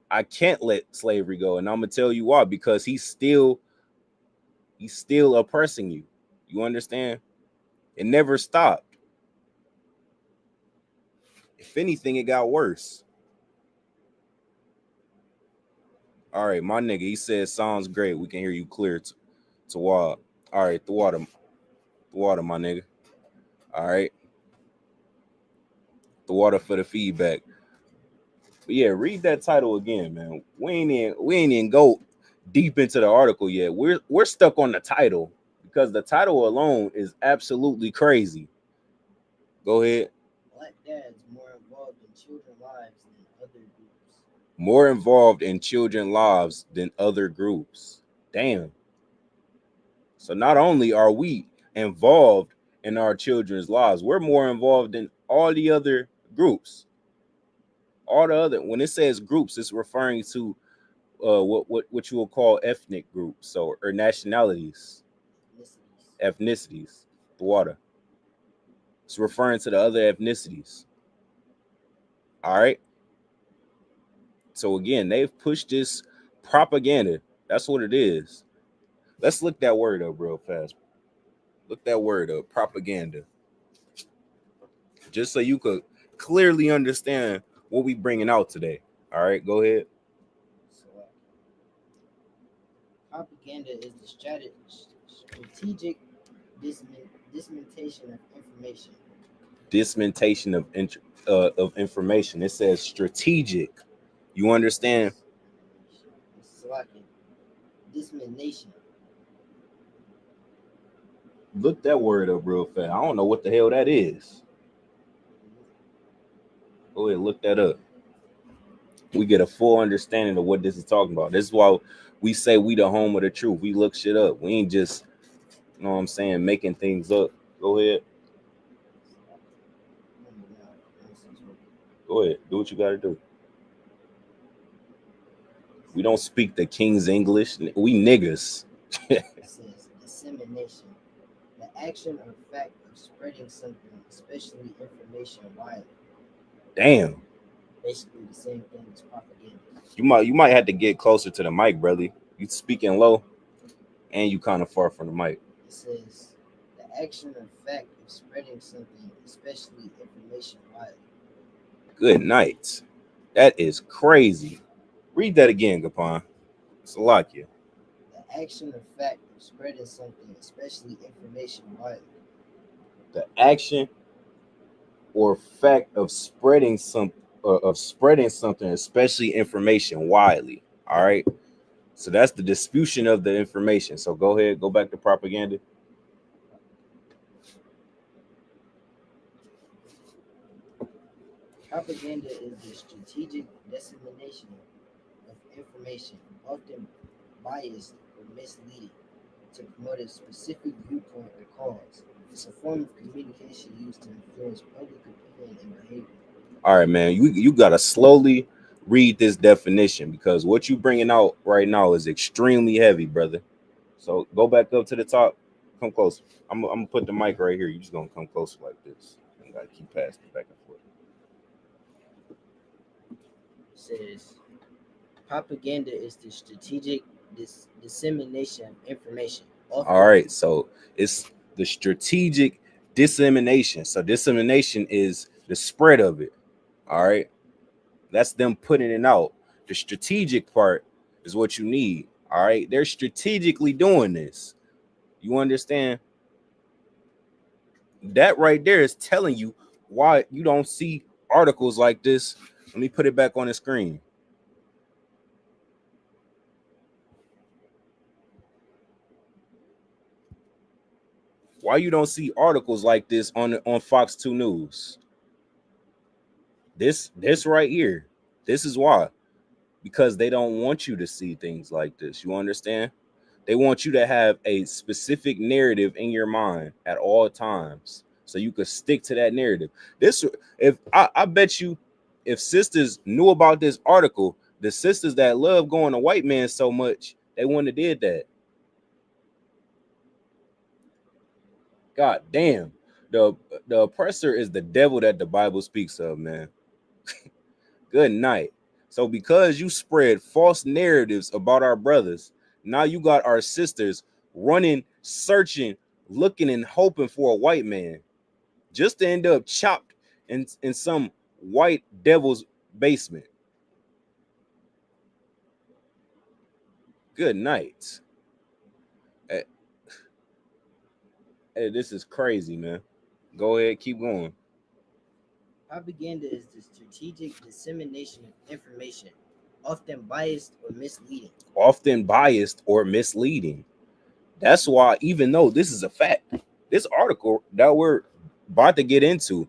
Speaker 8: I can't let slavery go, and I'm gonna tell you why. Because he's still oppressing you. You understand? It never stopped. If anything, it got worse. All right, my nigga, he said, sounds great. We can hear you clear to Wad. All right, the water, my nigga. All right. The water for the feedback. But yeah, read that title again, man. We ain't even go deep into the article yet. We're stuck on the title because the title alone is absolutely crazy. Go ahead.
Speaker 9: Black dads more involved in children's lives than other groups.
Speaker 8: More involved in children's lives than other groups. Damn. So not only are we involved in our children's lives, we're more involved in all the other groups. All the other, when it says groups, it's referring to what you will call ethnic groups, or nationalities, ethnicities. The water. It's referring to the other ethnicities. All right. So again, they've pushed this propaganda. That's what it is. Let's look that word up real fast. Look that word up, propaganda. Just so you could clearly understand what we bringing out today. All right, go ahead.
Speaker 9: Propaganda is the strategic dissemination of information.
Speaker 8: Dissemination of information. It says strategic. You understand?
Speaker 9: Dissemination.
Speaker 8: Look that word up real fast. I don't know what the hell that is. Go ahead, look that up. We get a full understanding of what this is talking about. This is why we say we the home of the truth. We look shit up. We ain't just, you know what I'm saying, making things up. Go ahead. Go ahead, do what you got to do. We don't speak the king's English. We niggas.
Speaker 9: It says dissemination, the action or fact of spreading something, especially information widely.
Speaker 8: Damn.
Speaker 9: Basically the same thing as propaganda.
Speaker 8: You might have to get closer to the mic, brother. You speaking low, and you kind of far from the mic.
Speaker 9: It says the action or fact of spreading something, especially information widely.
Speaker 8: Good night. That is crazy. Read that again, Gapon. Salakia.
Speaker 9: The action or fact of spreading something, especially information widely.
Speaker 8: The action or fact of spreading something, especially information widely. All right. So that's the distribution of the information. So go ahead, go back to propaganda.
Speaker 9: Propaganda is the strategic dissemination of information, often biased or misleading, to promote a specific viewpoint or cause. It's a form of communication used to influence public opinion and behavior.
Speaker 8: All right, man. You gotta slowly read this definition because what you bringing out right now is extremely heavy, brother. So go back up to the top. Come closer. I'm gonna put the mic right here. You just gonna come closer like this. You gotta keep passing back and forth.
Speaker 9: It says propaganda is the strategic dissemination of information.
Speaker 8: All right, so it's the strategic dissemination. So dissemination is the spread of it. All right, that's them putting it out. The strategic part is what you need. All right, they're strategically doing this. You understand? That right there is telling you why you don't see articles like this. Let me put it back on the screen. Why you don't see articles like this on Fox 2 News? This right here. This is why. Because they don't want you to see things like this. You understand? They want you to have a specific narrative in your mind at all times so you could stick to that narrative. This, if I bet you, if sisters knew about this article, the sisters that love going to white men so much, they wouldn't have did that. God damn. The oppressor is the devil that the Bible speaks of, man. Good night. So because you spread false narratives about our brothers, now you got our sisters running, searching, looking and hoping for a white man just to end up chopped in some white devil's basement. Good night. Hey, this is crazy, man. Go ahead, keep going.
Speaker 9: Propaganda is the strategic dissemination of information, often biased or misleading.
Speaker 8: Often biased or misleading. That's why, even though this is a fact, this article that we're about to get into,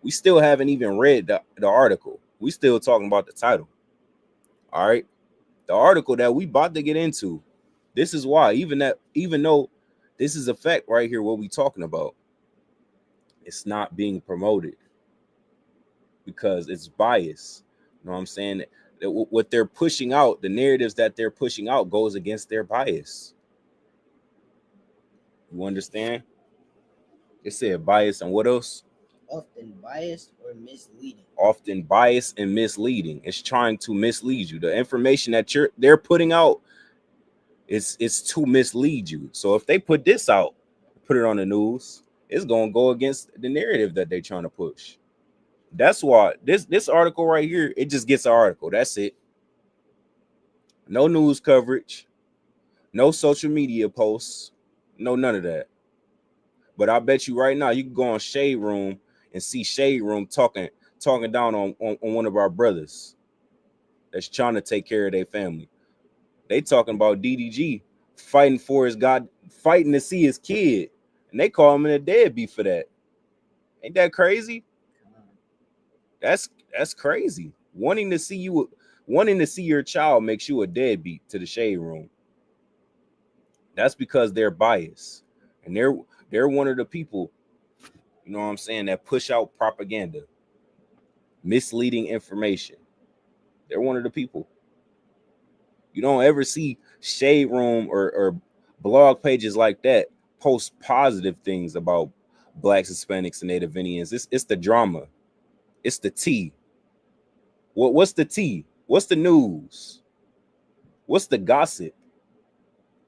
Speaker 8: we still haven't even read the article. We still talking about the title. All right. The article that we about to get into, this is why, even though this is a fact right here, what we talking about, it's not being promoted because it's bias. You know what I'm saying? That what they're pushing out, the narratives that they're pushing out goes against their bias. You understand? It said bias and what else?
Speaker 9: Often biased or misleading.
Speaker 8: Often biased and misleading. It's trying to mislead you. The information that they're putting out it's to mislead you. So if they put this out, put it on the news, it's gonna go against the narrative that they're trying to push. That's why this article right here, it just gets an article. That's it. No news coverage, no social media posts, no none of that. But I bet you right now you can go on Shade Room and see Shade Room talking down on one of our brothers that's trying to take care of their family. They talking about DDG fighting to see his kid, and they call him a deadbeat for that. Ain't that crazy? That's crazy. Wanting to see your child makes you a deadbeat to the Shade Room. That's because they're biased, and they're one of the people, you know what I'm saying, that push out propaganda. misleading information. They're one of the people. You don't ever see shade room or blog pages like that post positive things about blacks, Hispanics, and Native Indians. It's the drama. It's the tea. What's the tea? What's the news? What's the gossip?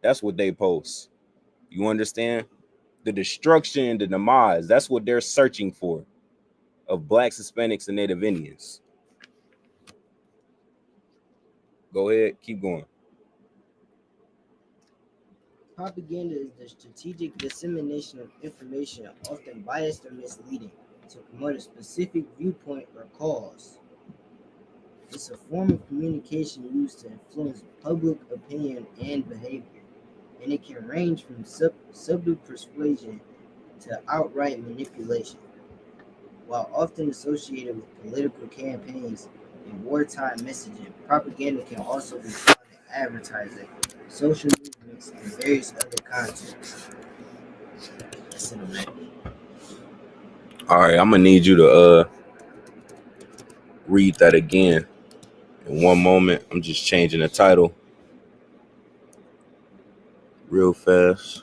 Speaker 8: That's what they post. You understand? The destruction, the demise. That's what they're searching for of blacks, Hispanics, and Native Indians. Go ahead, keep going.
Speaker 9: Propaganda is the strategic dissemination of information, often biased or misleading, to promote a specific viewpoint or cause. It's a form of communication used to influence public opinion and behavior, and it can range from subtle persuasion to outright manipulation. While often associated with political campaigns and wartime messaging, propaganda can also be found in advertising, social movements, and various other contexts.
Speaker 8: All right, I'm gonna need you to read that again in one moment. I'm just changing the title real fast.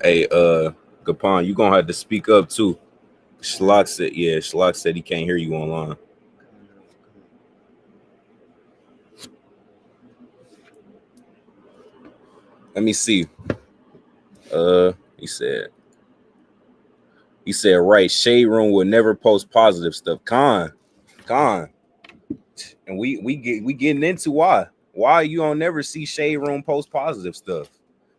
Speaker 8: Hey, Gapon, you gonna have to speak up too. Schlock said he can't hear you online. Let me see. He said right, Shade Room will never post positive stuff. Con. And we getting into why you don't never see Shade Room post positive stuff.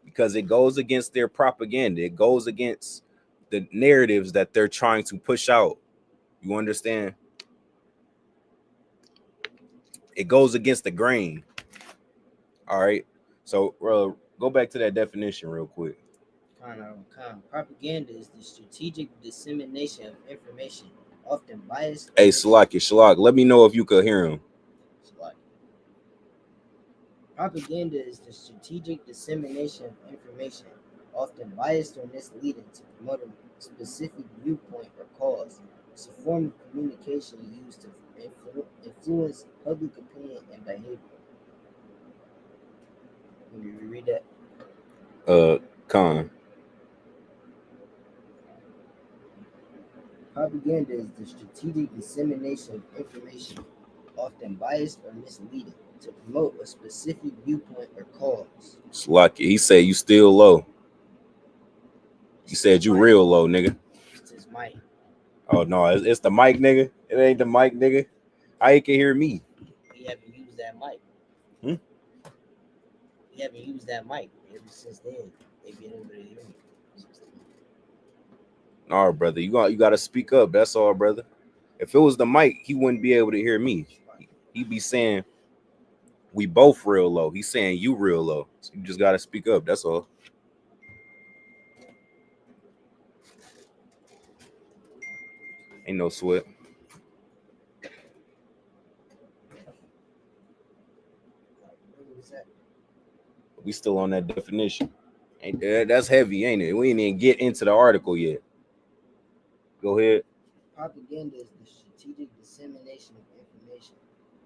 Speaker 8: Because it goes against their propaganda. It goes against the narratives that they're trying to push out. You understand? It goes against the grain. All right. So go back to that definition real quick.
Speaker 9: Propaganda is the strategic dissemination of information, often biased.
Speaker 8: Hey, Shalak, let me know if you could hear him.
Speaker 9: Propaganda is the strategic dissemination of information, often biased or misleading, to promote a specific viewpoint or cause. It's a form of communication used to influence public opinion and behavior. Can you reread that?
Speaker 8: Con.
Speaker 9: Propaganda is the strategic dissemination of information, often biased or misleading, to promote a specific viewpoint or cause.
Speaker 8: Shalak, he said you still low. He said you real low, nigga.
Speaker 9: It's his mic.
Speaker 8: Oh no, it's the mic, nigga. It ain't the mic, nigga. How you can hear me?
Speaker 9: We haven't used that mic. We haven't used that mic ever since then. They've been able to hear me.
Speaker 8: No, brother, you got to speak up. That's all, brother. If it was the mic, he wouldn't be able to hear me. He'd be saying we both real low. He's saying you real low. So you just got to speak up. That's all. Ain't no sweat. We still on that definition. Ain't that's heavy, ain't it? We ain't even get into the article yet. Go ahead.
Speaker 9: Propaganda is the strategic dissemination of information,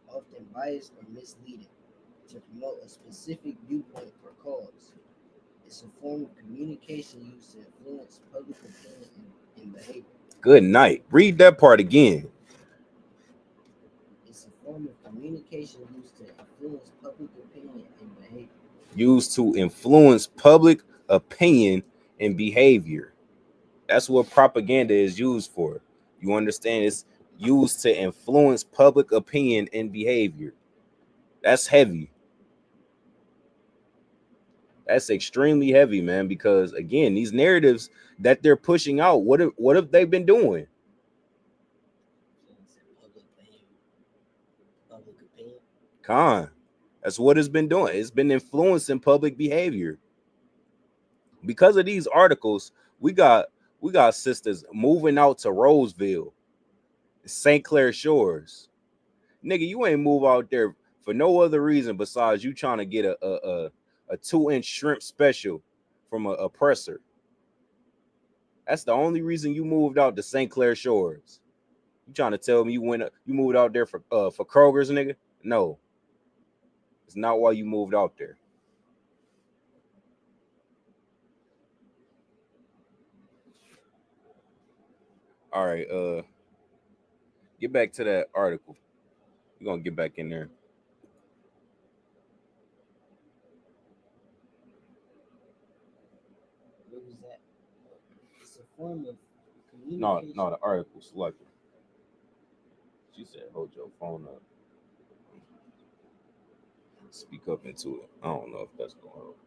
Speaker 9: often biased or misleading, to promote a specific viewpoint or cause. It's a form of communication used to influence public opinion and behavior.
Speaker 8: Good night. Read that part again.
Speaker 9: It's a form of communication used to influence public opinion and behavior.
Speaker 8: Used to influence public opinion and behavior. That's what propaganda is used for. You understand? It's used to influence public opinion and behavior. That's heavy. That's extremely heavy, man, because again, these narratives that they're pushing out, what have they been doing?
Speaker 9: Public opinion.
Speaker 8: Con. That's what it's been doing. It's been influencing public behavior. Because of these articles, we got sisters moving out to Roseville, St. Clair Shores. Nigga, you ain't move out there for no other reason besides you trying to get a 2-inch shrimp special from a oppressor. That's the only reason you moved out to St. Clair Shores. You trying to tell me you moved out there for Kroger's, nigga? No. It's not why you moved out there. All right, get back to that article. We're gonna get back in there.
Speaker 9: What was that? It's a form of
Speaker 8: No,
Speaker 9: communication.
Speaker 8: the article selected. She said, hold your phone up. Speak up into it. I don't know if that's going to help.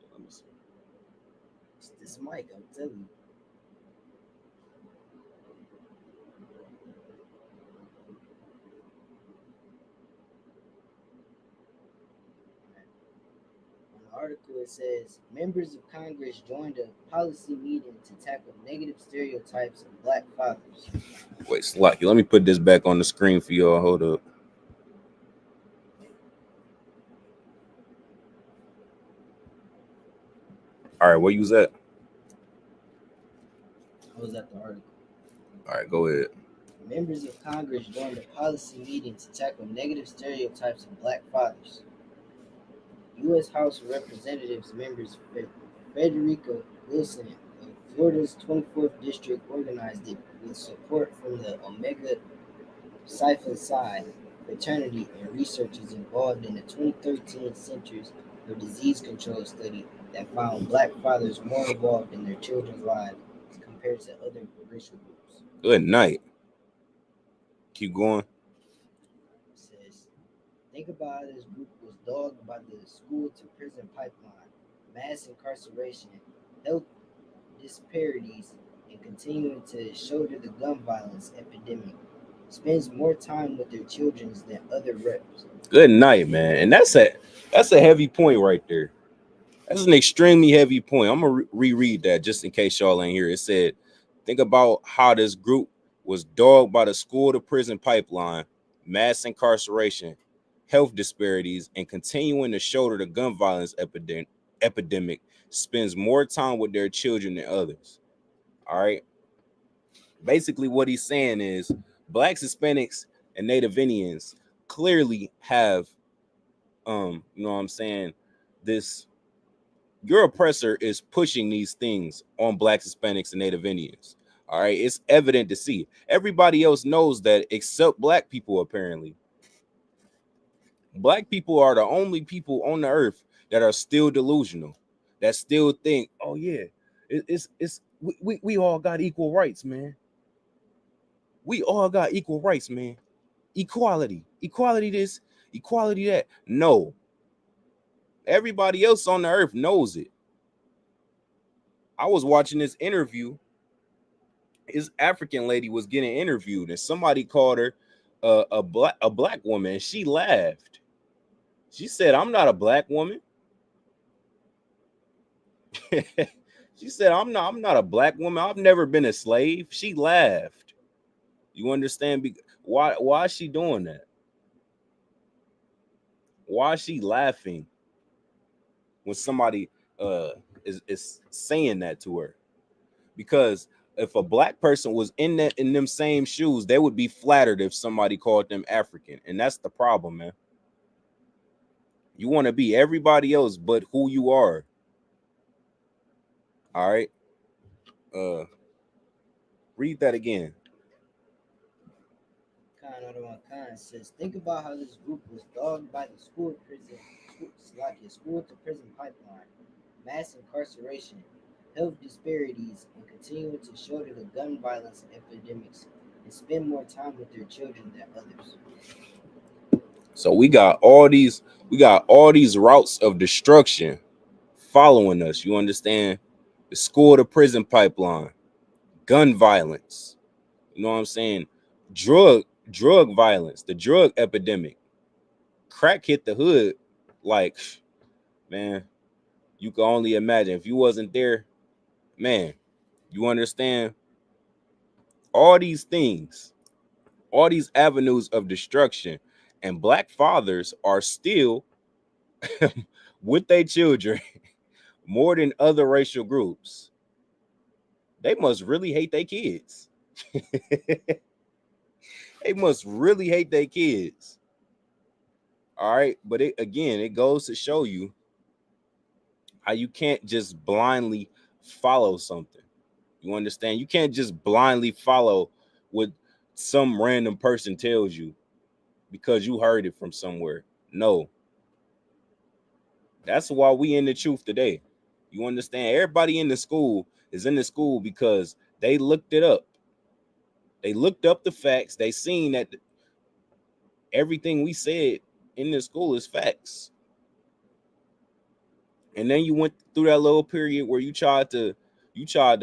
Speaker 8: Yeah, let me see.
Speaker 9: It's this mic, I'm telling you. On the article, it says members of Congress joined a policy meeting to tackle negative stereotypes of Black fathers.
Speaker 8: Wait, Slocky, let me put this back on the screen for y'all. Hold up. All right, where you was at?
Speaker 9: I was at the article.
Speaker 8: All right, go ahead.
Speaker 9: Members of Congress joined a policy meeting to tackle negative stereotypes of Black fathers. U.S. House of Representatives members Frederica Wilson of Florida's 24th District organized it with support from the Omega Psi Psi fraternity and researchers involved in the 2013 Centers for Disease Control study that found Black fathers more involved in their children's lives compared to other racial groups.
Speaker 8: Good night. Keep going.
Speaker 9: It says, think about how this group was dogged by the school to prison pipeline, mass incarceration, health disparities, and continuing to shoulder the gun violence epidemic. Spends more time with their children than other reps.
Speaker 8: Good night, man. And that's a heavy point right there. That's an extremely heavy point. I'm gonna reread that just in case y'all ain't here. It said, think about how this group was dogged by the school to prison pipeline, mass incarceration, health disparities, and continuing to shoulder the gun violence epidemic, spends more time with their children than others. All right. Basically, what he's saying is Blacks, Hispanics, and Native Indians clearly have, you know what I'm saying, this. Your oppressor is pushing these things on Blacks, Hispanics, and Native Indians. All right, it's evident to see. Everybody else knows that except Black people, apparently. Black people are the only people on the earth that are still delusional, that still think, oh yeah, we all got equal rights, man. We all got equal rights, man. Equality this, equality that. No. Everybody else on the earth knows it. I was watching this interview. This African lady was getting interviewed, and somebody called her a black woman, and she laughed. She said, "I'm not a black woman." She said, "I'm not a black woman. I've never been a slave." She laughed. You understand? Why is she doing that? Why is she laughing when somebody is saying that to her? Because if a Black person was in them same shoes, they would be flattered if somebody called them African. And that's the problem, man. You want to be everybody else but who you are. All right. Read that again.
Speaker 9: Khan says, think about how this group was dogged by the school to prison pipeline, mass incarceration, health disparities, and continuing to shoulder the gun violence epidemics and spend more time with their children than others.
Speaker 8: So we got all these routes of destruction following us. You understand? The school to prison pipeline, gun violence. You know what I'm saying? Drug violence, the drug epidemic. Crack hit the hood like, man, you can only imagine. If you wasn't there, man, you understand all these things, all these avenues of destruction, and black fathers are still with their children more than other racial groups. They must really hate their kids. They must really hate their kids. All right, but it goes to show you how you can't just blindly follow something. You understand? You can't just blindly follow what some random person tells you because you heard it from somewhere. No. That's why we in the truth today. You understand? Everybody in the school is in the school because they looked it up. They looked up the facts. They seen that everything we said in the school is facts. And then you went through that little period where you tried to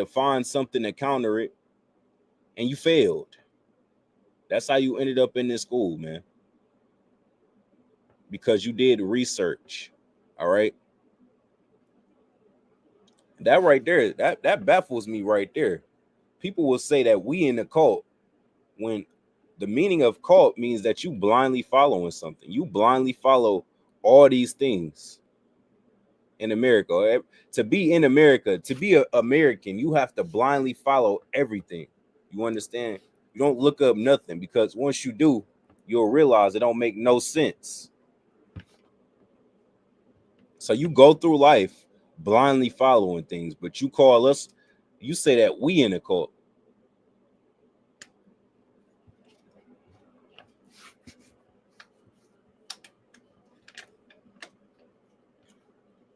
Speaker 8: find something to counter it, and you failed. That's how you ended up in this school, man. Because you did research. All right. That right there, that baffles me right there. People will say that we in the cult when the meaning of cult means that you blindly following something. You blindly follow all these things in America. To be in America, to be an American, you have to blindly follow everything. You understand? You don't look up nothing because once you do, you'll realize it don't make no sense. So you go through life blindly following things, but you say that we in a cult.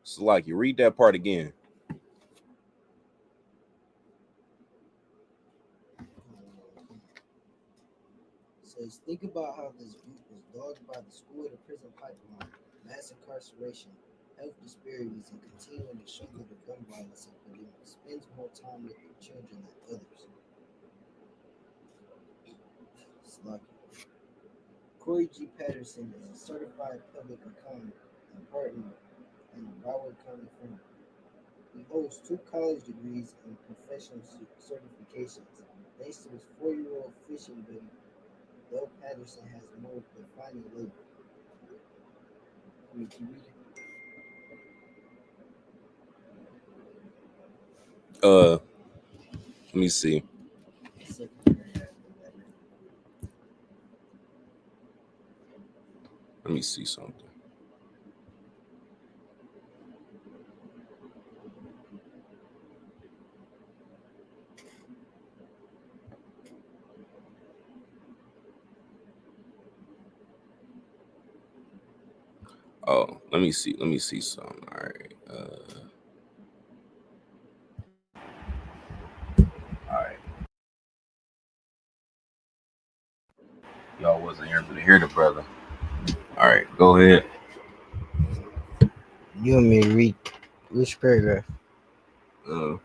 Speaker 8: So like you read that part again.
Speaker 9: Says, think about how this group was dogged by the school to prison pipeline, mass incarceration, health disparities, and continuing to struggle with gun violence epidemic, spends more time with their children than others. It's like Corey G. Patterson is a certified public accountant and partner in the Broward County firm. He holds 2 college degrees and professional certifications. Thanks to his 4-year-old fishing buddy, Bill Patterson has more defining label. I mean, can you read
Speaker 8: Let me see.
Speaker 9: it?
Speaker 8: Let me see something. Oh, let me see. Let me see something. All right. All right. Y'all wasn't able to hear the brother. All right, go ahead.
Speaker 9: You want me to read which paragraph?
Speaker 8: Uh,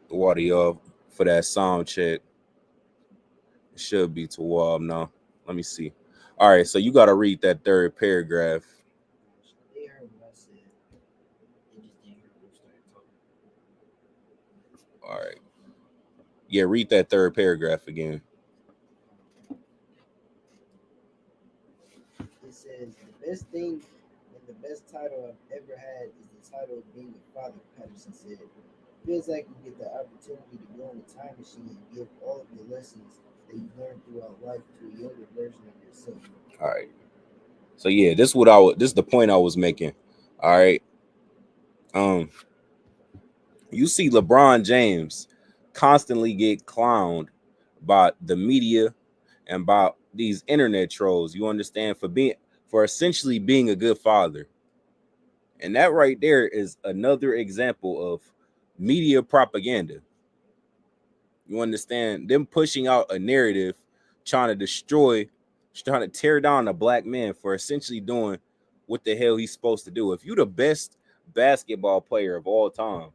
Speaker 8: the audio for that sound check. It should be to Wab now. Let me see. All right, so you got to read that third paragraph.
Speaker 9: They heard what I said. They just didn't hear who started talking.
Speaker 8: All right. Yeah, read that third paragraph again.
Speaker 9: It says the best thing and the best title I've ever had is the title of being a father, Patterson said. Feels like you get the opportunity to go in the time machine and give all of the lessons that you've learned throughout life to a younger version of yourself.
Speaker 8: All right. So yeah, this is the point I was making. All right. You see LeBron James constantly get clowned by the media and by these internet trolls. You understand, for essentially being a good father. And that right there is another example of media propaganda. You understand? Them pushing out a narrative, trying to tear down a black man for essentially doing what the hell he's supposed to do. If you the best basketball player of all time,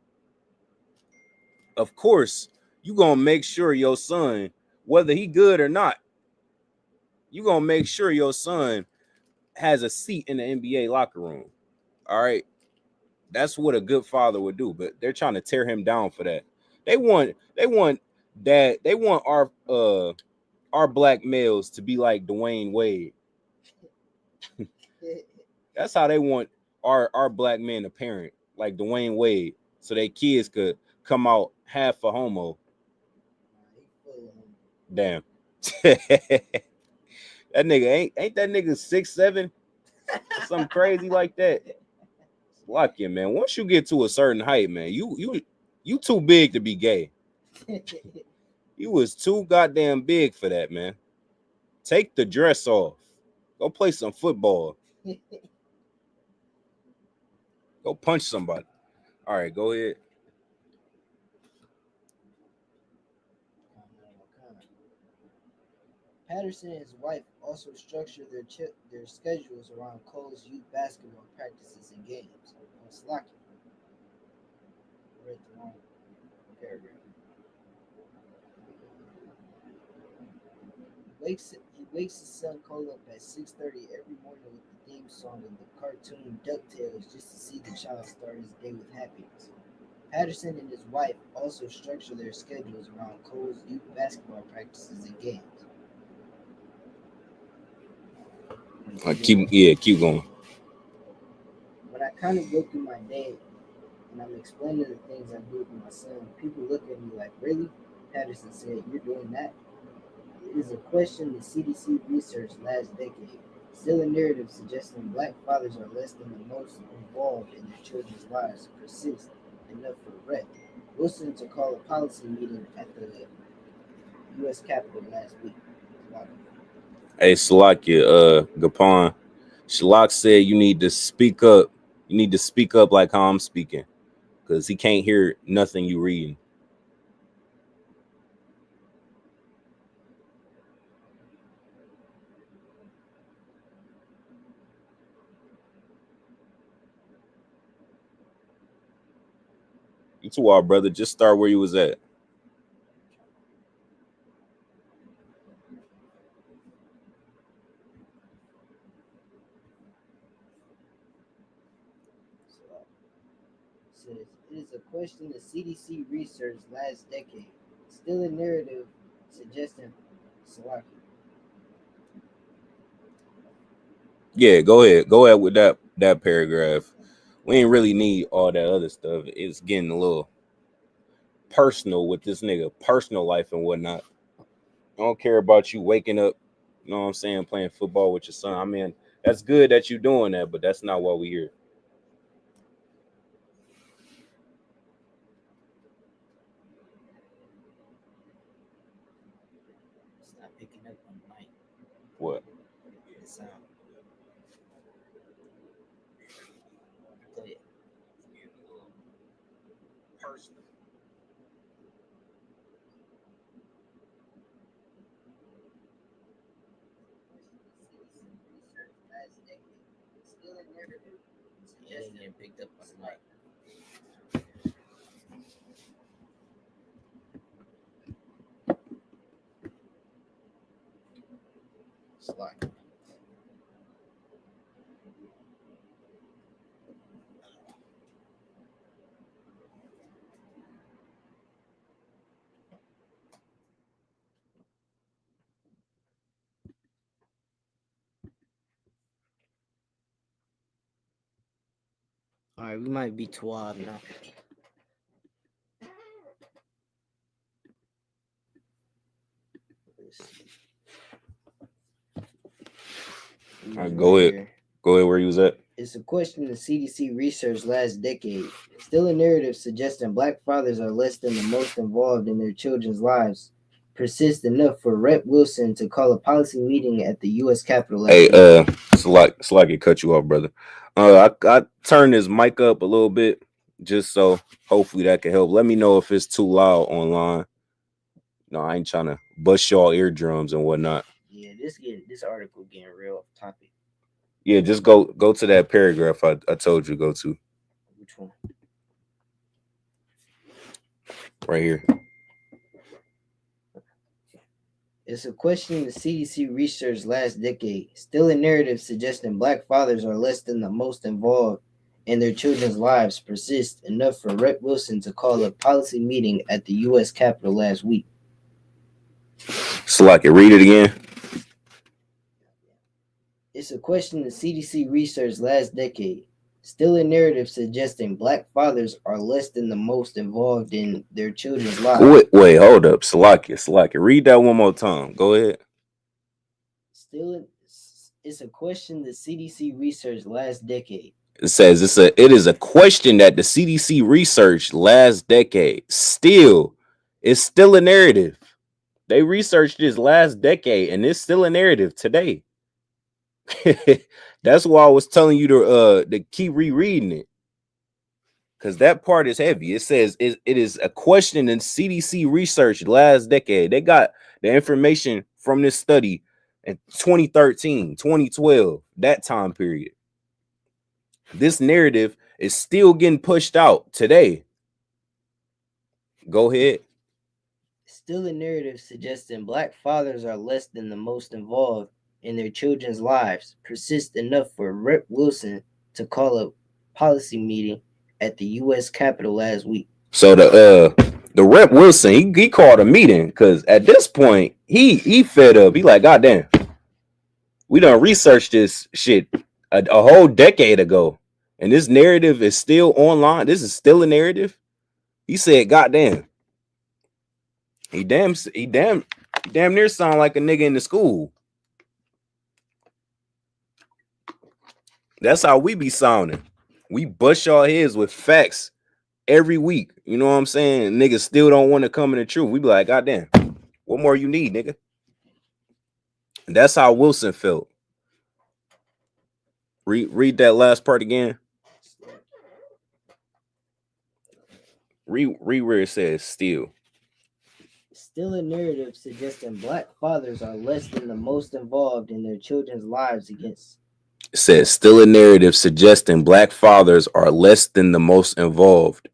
Speaker 8: of course, you gonna make sure your son, whether he good or not, you gonna make sure your son has a seat in the NBA locker room. All right. That's what a good father would do, but they're trying to tear him down for that. They want our black males to be like Dwayne Wade. That's how they want our black men to parent, like Dwayne Wade, so their kids could come out half a homo. Damn. That nigga ain't that nigga 6'7", something crazy like that. Lock you, man. Once you get to a certain height, man, you too big to be gay. You was too goddamn big for that, man. Take the dress off. Go play some football. Go punch somebody. All right, go ahead.
Speaker 9: Patterson and his wife also structure their schedules around Cole's youth basketball practices and games. It's lucky. I read the wrong paragraph. He wakes his son Cole up at 6:30 every morning with the theme song of the cartoon DuckTales just to see the child start his day with happiness. Patterson and his wife also structure their schedules around Cole's youth basketball practices and games.
Speaker 8: Keep going.
Speaker 9: When I kind of go through my day and I'm explaining the things I do with my son, people look at me like, really? Patterson said, you're doing that? It is a question the CDC researched last decade. Still a narrative suggesting black fathers are less than the most involved in their children's lives persists enough for Rep. Wilson to call a policy meeting at the U.S. Capitol last week.
Speaker 8: Hey, Salakia, Gapon. Shalak said you need to speak up. You need to speak up like how I'm speaking, because he can't hear nothing you reading. You too, all brother. Just start where you was at.
Speaker 9: Says it is a question the CDC researched last decade. Still a narrative suggesting Salaki.
Speaker 8: Yeah, go ahead. Go ahead with that paragraph. We ain't really need all that other stuff. It's getting a little personal with this nigga, personal life and whatnot. I don't care about you waking up, you know what I'm saying, playing football with your son. I mean, that's good that you doing that, but that's not why we here.
Speaker 9: It's not picking up on the mic.
Speaker 8: What?
Speaker 9: The sound. Play it.
Speaker 8: Personal.
Speaker 9: Still a narrative. It ain't getting picked up on the mic. All right, we might be 12 now.
Speaker 8: All right, go ahead. Go ahead where you was at.
Speaker 9: It's a question the CDC researched last decade. Still a narrative suggesting black fathers are less than the most involved in their children's lives persists enough for Rep. Wilson to call a policy meeting at the U.S. Capitol.
Speaker 8: Hey, it's like it cut you off, brother. I turned this mic up a little bit just so hopefully that can help. Let me know if it's too loud online. No, I ain't trying to bust y'all eardrums and whatnot.
Speaker 9: Yeah, this article getting real off topic.
Speaker 8: Yeah, just go to that paragraph I told you to go to.
Speaker 9: Which one?
Speaker 8: Right here.
Speaker 9: It's a question the CDC researched last decade. Still a narrative suggesting black fathers are less than the most involved in their children's lives persists enough for Rep. Wilson to call a policy meeting at the U.S. Capitol last week.
Speaker 8: Slack it. Read it again.
Speaker 9: It's a question the CDC researched last decade. Still a narrative suggesting black fathers are less than the most involved in their children's lives.
Speaker 8: Wait, hold up. Slack it. Read that one more time. Go ahead.
Speaker 9: It's a question the CDC researched last decade.
Speaker 8: It says it is a question that the CDC researched last decade. It's still a narrative. They researched this last decade and it's still a narrative today. That's why I was telling you to keep rereading it. Because that part is heavy. It says it is a question in CDC research last decade. They got the information from this study in 2013, 2012, that time period. This narrative is still getting pushed out today. Go ahead.
Speaker 9: Still a narrative suggesting black fathers are less than the most involved in their children's lives persists enough for Rep. Wilson to call a policy meeting at the U.S. Capitol last week.
Speaker 8: So the Rep. Wilson, he called a meeting because at this point he fed up. He like, God damn, we done researched this shit a whole decade ago, and this narrative is still online. This is still a narrative. He said, God damn. He damn near sound like a nigga in the school. That's how we be sounding. We bust y'all heads with facts every week. You know what I'm saying? Niggas still don't want to come in the truth. We be like, God damn, what more you need, nigga? And that's how Wilson felt. Read that last part again. Read where it says still.
Speaker 9: Still a narrative suggesting black fathers are less than the most involved in their children's lives against.
Speaker 8: It says still a narrative suggesting black fathers are less than the most involved.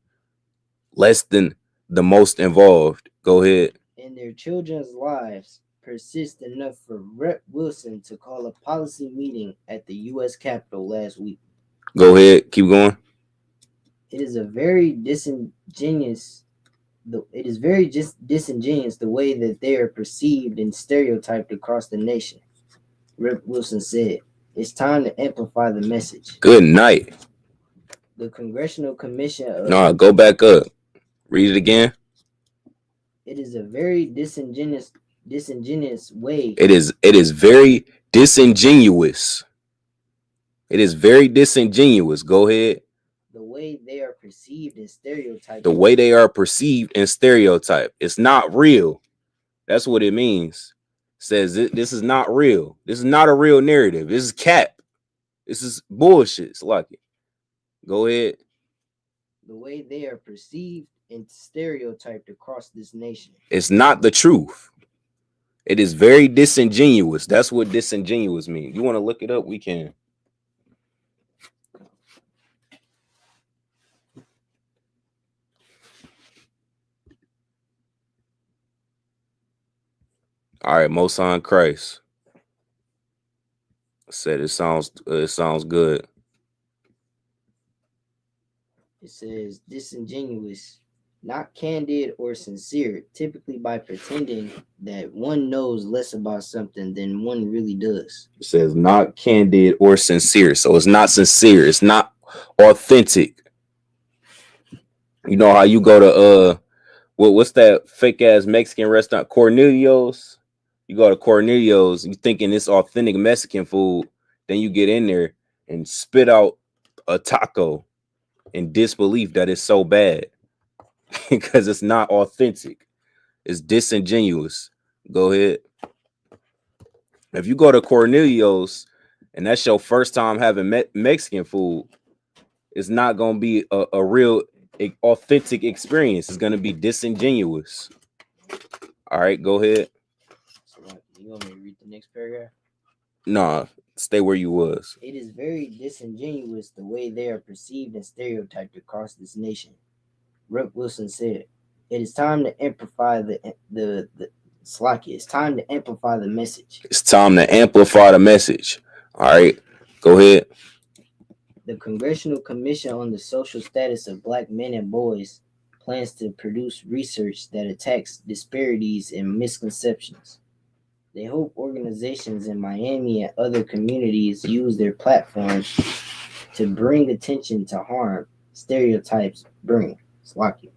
Speaker 8: Less than the most involved. Go ahead.
Speaker 9: In their children's lives persist enough for Rep. Wilson to call a policy meeting at the U.S. Capitol last week.
Speaker 8: Go ahead. Keep going.
Speaker 9: It is very disingenuous the way that they are perceived and stereotyped across the nation. Rep. Wilson said, "It's time to amplify the message."
Speaker 8: Good night.
Speaker 9: The Congressional Commission of...
Speaker 8: No, go back up. Read it again.
Speaker 9: It is a very disingenuous way.
Speaker 8: It is very disingenuous. It is very disingenuous. Go ahead.
Speaker 9: The way they are perceived and stereotyped.
Speaker 8: The way they are perceived and stereotyped. It's not real. That's what it means. It says this is not real. This is not a real narrative. This is cap. This is bullshit. It's like it. Go ahead.
Speaker 9: The way they are perceived and stereotyped across this nation.
Speaker 8: It's not the truth. It is very disingenuous. That's what disingenuous means. You want to look it up? We can. All right, Most High Christ said it sounds good.
Speaker 9: It says disingenuous, not candid or sincere, typically by pretending that one knows less about something than one really does.
Speaker 8: It says not candid or sincere. So it's not sincere. It's not authentic. You know how you go to what's that fake ass Mexican restaurant, Cornelio's? You go to Cornelio's, you thinking it's authentic Mexican food, then you get in there and spit out a taco in disbelief that it's so bad because it's not authentic. It's disingenuous. Go ahead. If you go to Cornelio's and that's your first time having Mexican food, it's not gonna be a real authentic experience. It's gonna be disingenuous. All right, go ahead.
Speaker 9: So, you want me to read the next paragraph?
Speaker 8: Nah, stay where you was.
Speaker 9: It is very disingenuous the way they are perceived and stereotyped across this nation. Rep Wilson said, "It is time to amplify the Slacky. It's time to amplify the message.
Speaker 8: It's time to amplify the message." All right, go ahead.
Speaker 9: The Congressional Commission on the Social Status of Black Men and Boys plans to produce research that attacks disparities and misconceptions. They hope organizations in Miami and other communities use their platforms to bring attention to harm stereotypes bring. Slacky.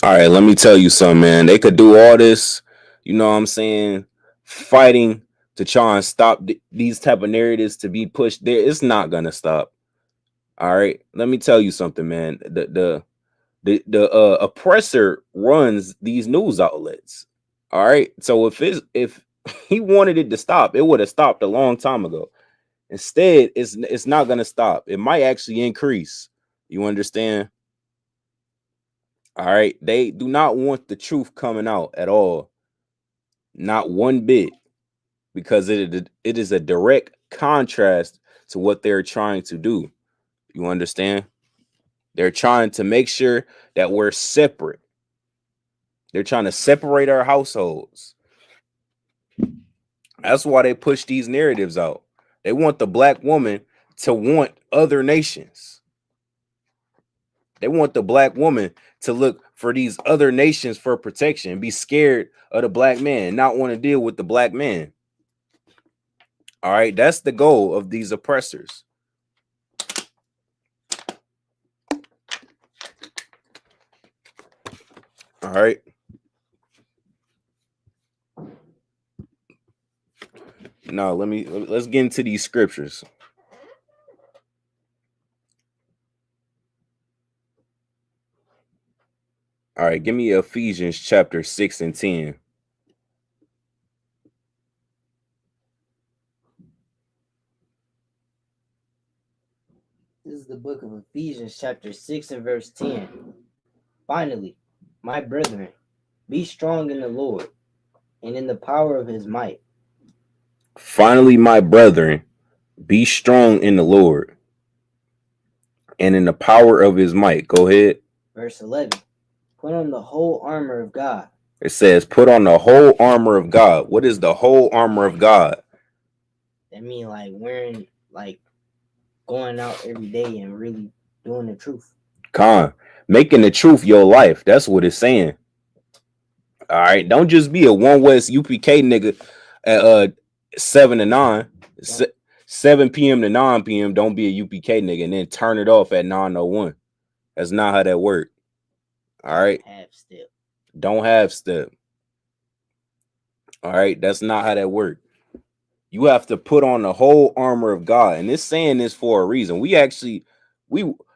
Speaker 8: All right, let me tell you something, man. They could do all this, you know what I'm saying, fighting to try and stop these type of narratives to be pushed there. It's not gonna stop. All right, let me tell you something, man. The oppressor runs these news outlets. All right, so if he wanted it to stop, it would have stopped a long time ago. Instead, it's not gonna stop. It might actually increase. You understand? All right, they do not want the truth coming out at all, not one bit, because it is a direct contrast to what they're trying to do. You understand? They're trying to make sure that we're separate. They're trying to separate our households. That's why they push these narratives out. They want the black woman to want other nations. They want the black woman to look for these other nations for protection, be scared of the black man, not want to deal with the black man. All right, that's the goal of these oppressors. All right. Now let's get into these scriptures. All right, give me Ephesians chapter 6 and 10.
Speaker 9: This is the book of Ephesians, chapter 6 and verse 10. Finally, my brethren, be strong in the Lord and in the power of his might.
Speaker 8: Finally, my brethren, be strong in the Lord and in the power of his might. Go ahead.
Speaker 9: Verse 11. Put on the whole armor of God.
Speaker 8: It says, put on the whole armor of God. What is the whole armor of God?
Speaker 9: That means like wearing, like going out every day and really doing the truth.
Speaker 8: Making the truth your life. That's what it's saying. All right. Don't just be a One West UPK nigga at 7 to 9. 7 p.m. to 9 p.m. Don't be a UPK nigga and then turn it off at 9:01. That's not how that works. All right.
Speaker 9: Half step.
Speaker 8: Don't half step. All right. That's not how that works. You have to put on the whole armor of God. And it's saying this for a reason.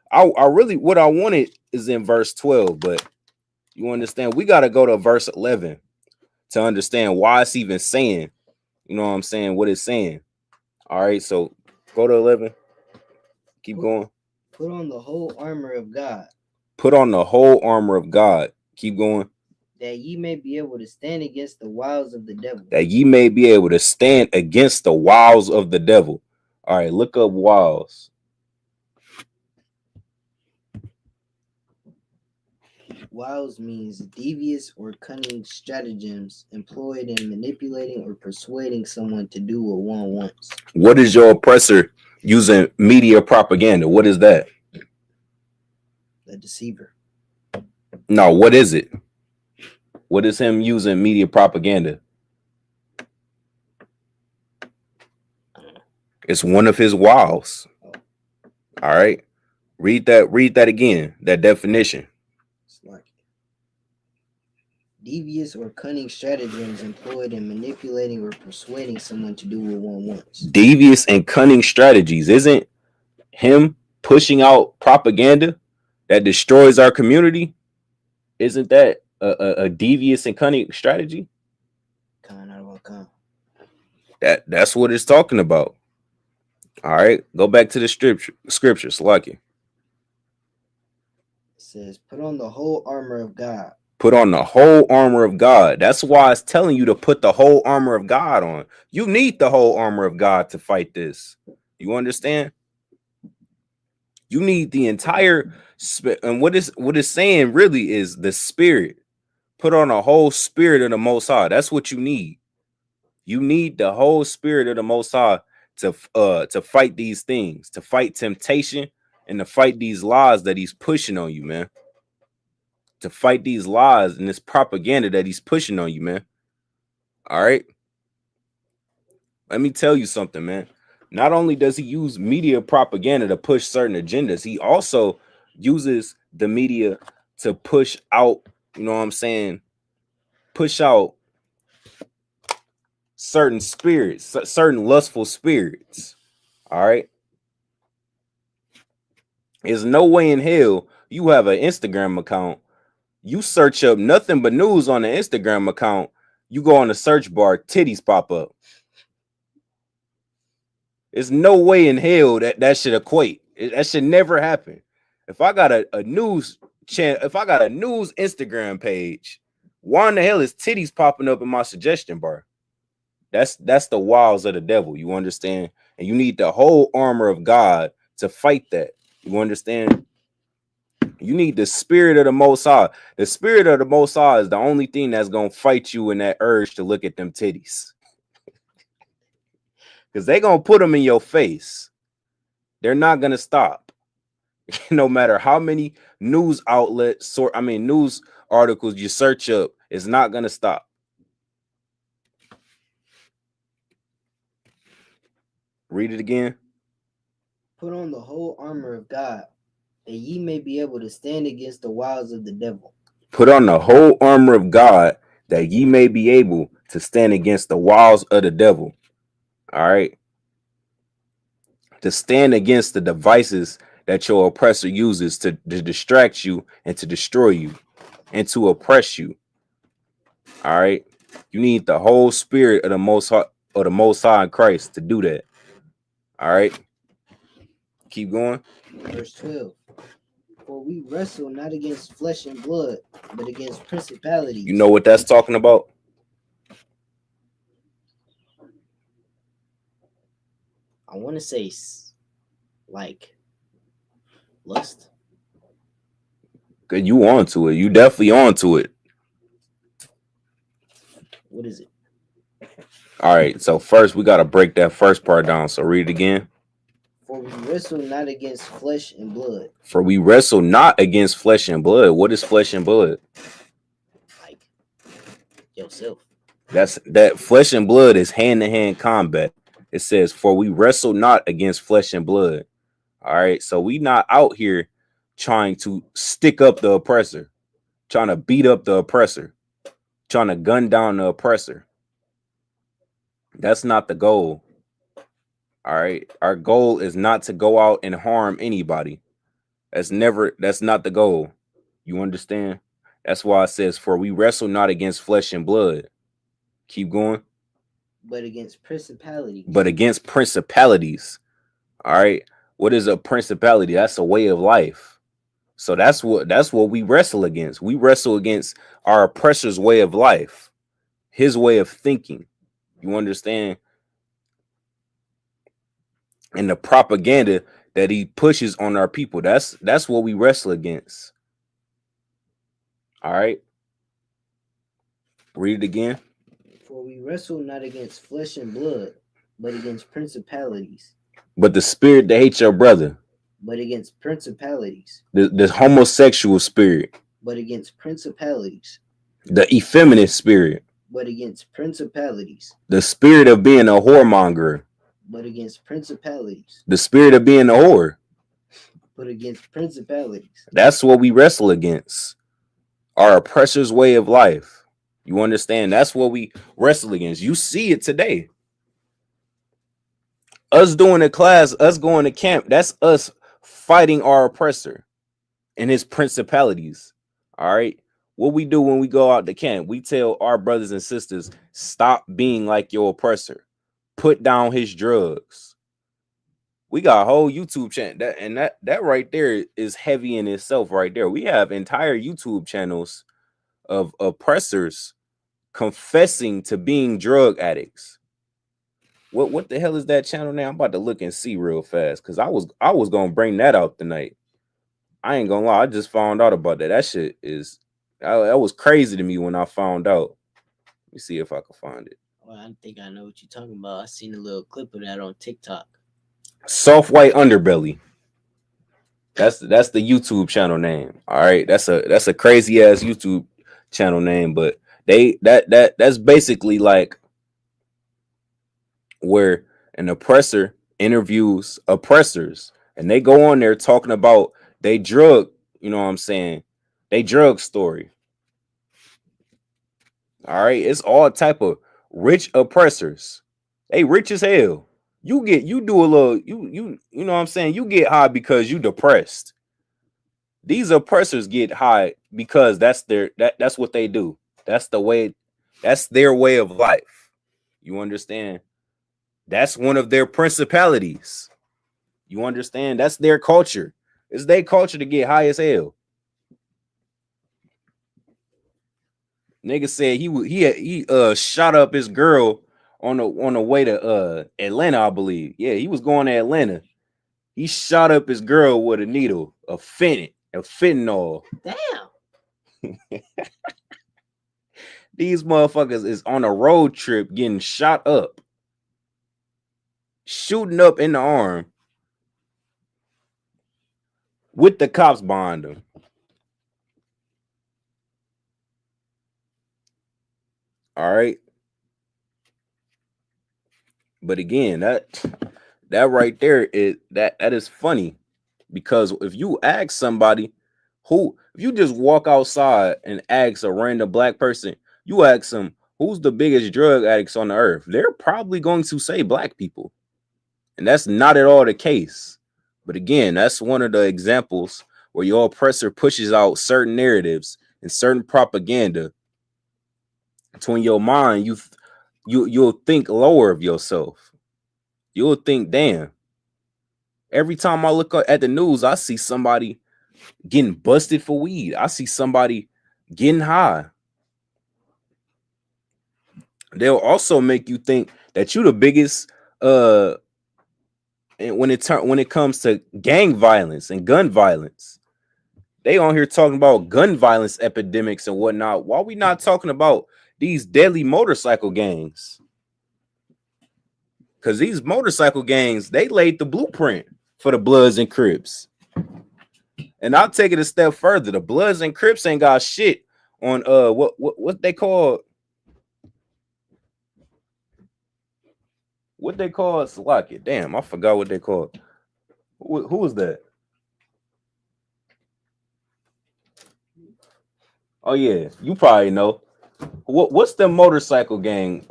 Speaker 8: I really, what I wanted is in verse 12, but you understand, we got to go to verse 11 to understand why it's even saying, you know what I'm saying, what it's saying. All right, so go to 11. Keep going.
Speaker 9: Put on the whole armor of God.
Speaker 8: Put on the whole armor of God. Keep going.
Speaker 9: That ye may be able to stand against the wiles of the devil.
Speaker 8: That ye may be able to stand against the wiles of the devil. All right, look up wiles.
Speaker 9: Wiles means devious or cunning stratagems employed in manipulating or persuading someone to do what one wants.
Speaker 8: What is your oppressor using media propaganda? What is that?
Speaker 9: The deceiver.
Speaker 8: No, what is it? What is him using media propaganda? It's one of his wiles. All right. Read that again. That definition.
Speaker 9: It's like devious or cunning stratagems employed in manipulating or persuading someone to do what one wants.
Speaker 8: Devious and cunning strategies. Isn't him pushing out propaganda that destroys our community? Isn't that a devious and cunning strategy? That's what it's talking about. All right, go back to the scriptures, Lucky.
Speaker 9: It says, "Put on the whole armor of God."
Speaker 8: Put on the whole armor of God. That's why it's telling you to put the whole armor of God on. You need the whole armor of God to fight this. You understand? You need the entire and what is saying really is the spirit. Put on a whole spirit of the Most High. That's what you need. You need the whole spirit of the Most High to fight these things, to fight temptation, and to fight these lies that he's pushing on you, man. To fight these lies and this propaganda that he's pushing on you, man. All right. Let me tell you something, man. Not only does he use media propaganda to push certain agendas, he also uses the media to push out, you know what I'm saying? Push out certain spirits, certain lustful spirits. All right. There's no way in hell you have an Instagram account. You search up nothing but news on the Instagram account. You go on the search bar, titties pop up. There's no way in hell that should equate. That should never happen. If I got a news channel, if I got a news Instagram page, why in the hell is titties popping up in my suggestion bar? That's the wiles of the devil. You understand? And you need the whole armor of God to fight that. You understand? You need the spirit of the Most High. The spirit of the Most High is the only thing that's gonna fight you in that urge to look at them titties. Because they're gonna put them in your face. They're not gonna stop. No matter how many news outlets, news articles you search up, it's not gonna stop. Read it again.
Speaker 9: Put on the whole armor of God, that ye may be able to stand against the wiles of the devil.
Speaker 8: Put on the whole armor of God, that ye may be able to stand against the wiles of the devil. All right. To stand against the devices that your oppressor uses to distract you and to destroy you and to oppress you. All right. You need the whole spirit of the Most High in Christ to do that. All right. Keep going.
Speaker 9: Verse 12. For we wrestle not against flesh and blood, but against principalities.
Speaker 8: You know what that's talking about?
Speaker 9: I want to say like lust.
Speaker 8: Good, you onto it. You definitely onto it.
Speaker 9: What is it?
Speaker 8: All right. So first we got to break that first part down. So read it again.
Speaker 9: For we wrestle not against flesh and blood.
Speaker 8: For we wrestle not against flesh and blood. What is flesh and blood?
Speaker 9: Like yourself.
Speaker 8: That flesh and blood is hand-to-hand combat. It says, for we wrestle not against flesh and blood. All right. So we not out here trying to stick up the oppressor, trying to beat up the oppressor, trying to gun down the oppressor. That's not the goal. All right. Our goal is not to go out and harm anybody. That's not the goal. You understand? That's why it says, for we wrestle not against flesh and blood. Keep going.
Speaker 9: But against principalities.
Speaker 8: But against principalities. All right. What is a principality? That's a way of life. So that's what we wrestle against. We wrestle against our oppressor's way of life, his way of thinking. You understand? And the propaganda that he pushes on our people. That's what we wrestle against. All right. Read it again.
Speaker 9: For we wrestle not against flesh and blood, but against principalities.
Speaker 8: But the spirit that hates your brother.
Speaker 9: But against principalities.
Speaker 8: The homosexual spirit.
Speaker 9: But against principalities.
Speaker 8: The effeminate spirit.
Speaker 9: But against principalities.
Speaker 8: The spirit of being a whoremonger.
Speaker 9: But against principalities.
Speaker 8: The spirit of being a whore.
Speaker 9: but against principalities.
Speaker 8: That's what we wrestle against. Our oppressor's way of life. You understand? That's what we wrestle against. You see it today. Us doing a class, us going to camp, that's us fighting our oppressor and his principalities. All right. What we do when we go out to camp, we tell our brothers and sisters, stop being like your oppressor. Put down his drugs. We got a whole YouTube channel. That right there is heavy in itself right there. We have entire YouTube channels of oppressors confessing to being drug addicts. What the hell is that channel now? I'm about to look and see real fast because I was gonna bring that out tonight. I ain't gonna lie, I just found out about that. That shit is that was crazy to me when I found out. Let me see if I can find it.
Speaker 9: Well, I think I know what you're talking about. I seen a little clip of that on TikTok.
Speaker 8: Soft White Underbelly. That's the YouTube channel name. All right, that's a crazy ass YouTube channel name, but that's basically like where an oppressor interviews oppressors, and they go on there talking about they drug, you know what I'm saying, they drug story. All right, it's all type of rich oppressors. They rich as hell. You do a little, you know what I'm saying, you get high because you depressed. These oppressors get high because that's what they do. That's their way of life. You understand? That's one of their principalities. You understand? That's their culture. It's their culture to get high as hell. Nigga said he shot up his girl on the way to Atlanta, I believe. Yeah, he was going to Atlanta. He shot up his girl with a needle, a fentanyl.
Speaker 9: Damn.
Speaker 8: These motherfuckers is on a road trip getting shot up, shooting up in the arm with the cops behind them. All right. But again, that right there is that is funny, because if you ask somebody if you just walk outside and ask a random black person, you ask them who's the biggest drug addicts on the earth, they're probably going to say black people. And that's not at all the case. But again, that's one of the examples where your oppressor pushes out certain narratives and certain propaganda to, in your mind, you'll think lower of yourself. You'll think, damn, every time I look at the news, I see somebody getting busted for weed. I see somebody getting high. They'll also make you think that you're the biggest and when it comes to gang violence and gun violence. They on here talking about gun violence epidemics and whatnot. Why we not talking about these deadly motorcycle gangs? Because these motorcycle gangs, they laid the blueprint for the Bloods and Crips. And I'll take it a step further. The Bloods and Crips ain't got shit on what they call Slocket. Damn, I forgot what they call. Who was that? Oh yeah, you probably know. What's the motorcycle gang?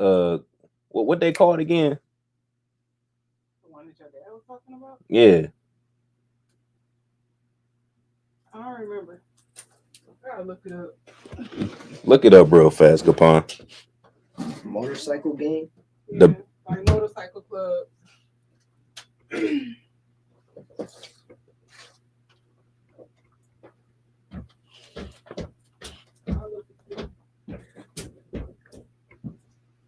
Speaker 8: What they call it again?
Speaker 10: The one that your dad was talking about?
Speaker 8: Yeah.
Speaker 10: I don't remember. I gotta look it up.
Speaker 8: Look it up real fast, Capon.
Speaker 9: Motorcycle gang?
Speaker 10: Yeah, like motorcycle club.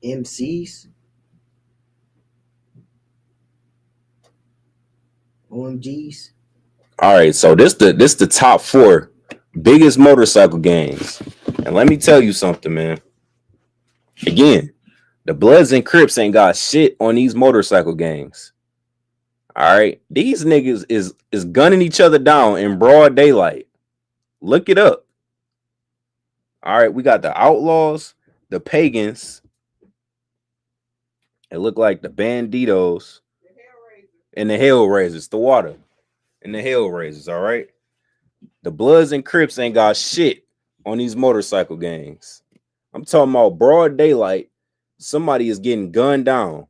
Speaker 9: MCs? OMGs?
Speaker 8: All right, so this the top 4 biggest motorcycle gangs. And let me tell you something, man. Again, the Bloods and Crips ain't got shit on these motorcycle gangs. All right, these niggas is gunning each other down in broad daylight. Look it up. All right, we got the Outlaws, the Pagans. It look like the Banditos and the Hellraisers, the water. and the Hellraisers, all right? The Bloods and Crips ain't got shit on these motorcycle gangs. I'm talking about broad daylight. Somebody is getting gunned down.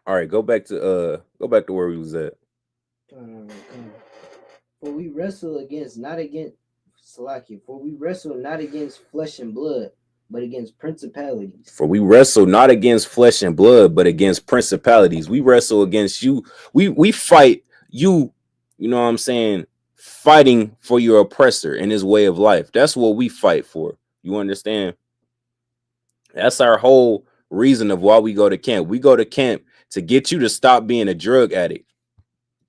Speaker 8: All right, go back to where we was at.
Speaker 9: For we wrestle not against flesh and blood, but against principalities.
Speaker 8: For we wrestle not against flesh and blood, but against principalities. We wrestle against you. We fight you, you know what I'm saying? Fighting for your oppressor in his way of life. That's what we fight for. You understand? That's our whole reason of why we go to camp. We go to camp to get you to stop being a drug addict.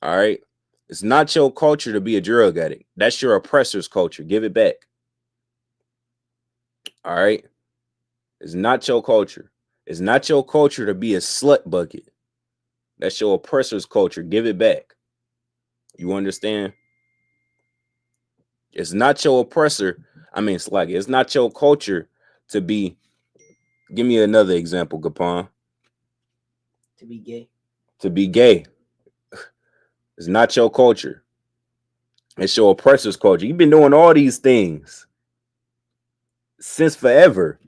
Speaker 8: All right? It's not your culture to be a drug addict. That's your oppressor's culture. Give it back. All right? It's not your culture. It's not your culture to be a slut bucket. That's your oppressor's culture. Give it back. You understand? It's not your oppressor. It's not your culture to be. Give me another example, Gapon.
Speaker 9: To be gay.
Speaker 8: To be gay. It's not your culture. It's your oppressor's culture. You've been doing all these things since forever.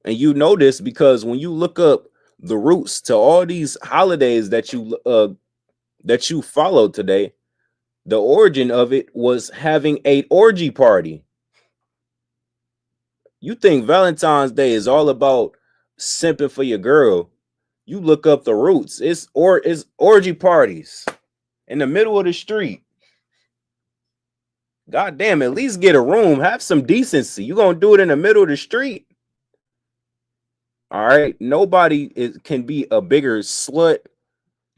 Speaker 8: And you know this because when you look up the roots to all these holidays that you followed today, the origin of it was having an orgy party. You think Valentine's Day is all about simping for your girl? You look up the roots. It's orgy parties in the middle of the street. God damn, at least get a room. Have some decency. You gonna do it in the middle of the street? All right. Nobody can be a bigger slut,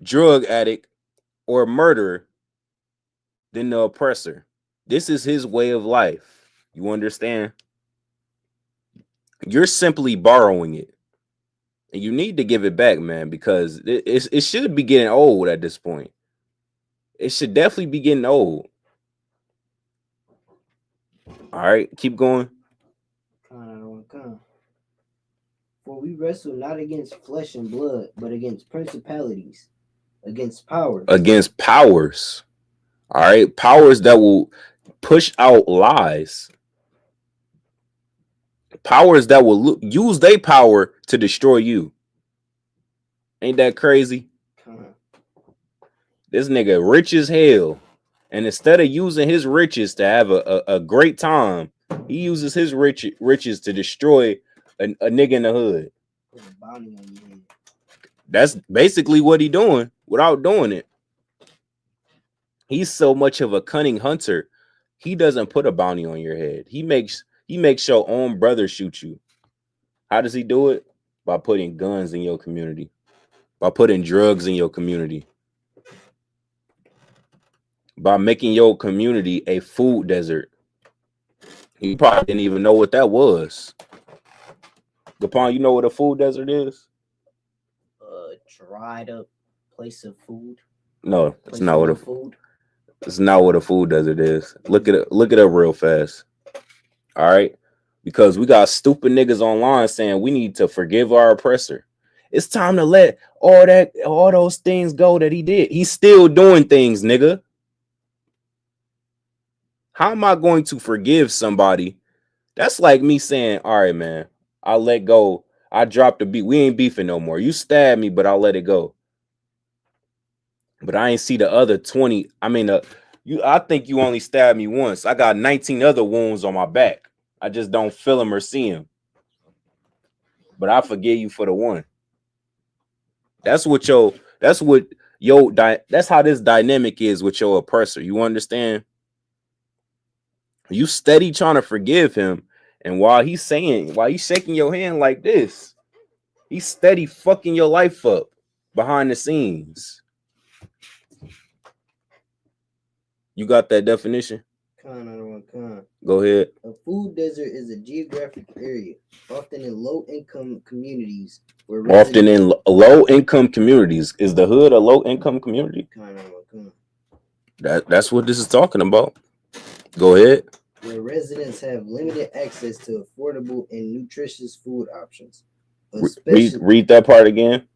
Speaker 8: drug addict, or murderer than the oppressor. This is his way of life. You understand? You're simply borrowing it. And you need to give it back, man, because it should be getting old at this point. It should definitely be getting old. All right, keep going.
Speaker 9: For we wrestle not against flesh and blood, but against principalities, against powers.
Speaker 8: Against powers. All right, powers that will push out lies. Powers that will use their power to destroy you. Ain't that crazy? This nigga rich as hell. And instead of using his riches to have a great time, he uses his riches to destroy a nigga in the hood. That's basically what he doing without doing it. He's so much of a cunning hunter. He doesn't put a bounty on your head. He makes your own brother shoot you. How does he do it? By putting guns in your community. By putting drugs in your community. By making your community a food desert. You probably didn't even know what that was. Gapon, you know what a food desert is?
Speaker 9: Dried up place of food.
Speaker 8: No, it's not what it's not what a food desert is. Look it up real fast. All right, because we got stupid niggas online saying we need to forgive our oppressor. It's time to let all those things go that he did. He's still doing things, nigga. How am I going to forgive somebody? That's like me saying, all right, man, I'll let go. I dropped the beat. We ain't beefing no more. You stabbed me, but I'll let it go. But I ain't see the other 20. I think you only stabbed me once. I got 19 other wounds on my back. I just don't feel them or see them. But I forgive you for the one. That's how this dynamic is with your oppressor. You understand? You steady trying to forgive him. And while he's shaking your hand like this, he's steady fucking your life up behind the scenes. You got that definition? Go ahead.
Speaker 9: A food desert is a geographic area, often in low-income communities. Is
Speaker 8: the hood a low-income community? That's what this is talking about. Go ahead.
Speaker 9: Where residents have limited access to affordable and nutritious food options. especially
Speaker 8: Read that part again.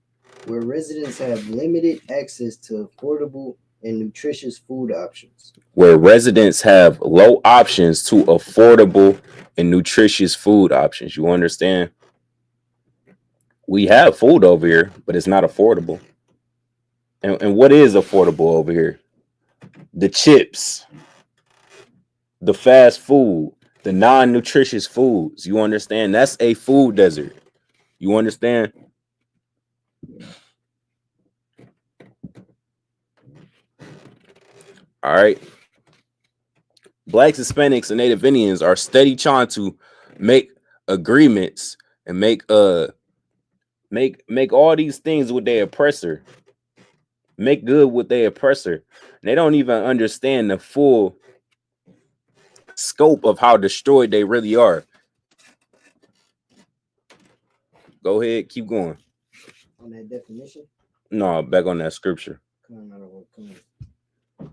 Speaker 9: where residents have limited access to affordable and nutritious food options.
Speaker 8: Where residents have low options to affordable and nutritious food options. You understand? We have food over here, but it's not affordable. And what is affordable over here? The chips, the fast food, the non-nutritious foods. You understand? That's a food desert. You understand? All right. Blacks, Hispanics, and Native Indians are steady trying to make agreements and make all these things with their oppressor. Make good with their oppressor. And they don't even understand the full scope of how destroyed they really are. Go ahead, keep going.
Speaker 9: On that definition,
Speaker 8: No, back on that scripture.
Speaker 9: For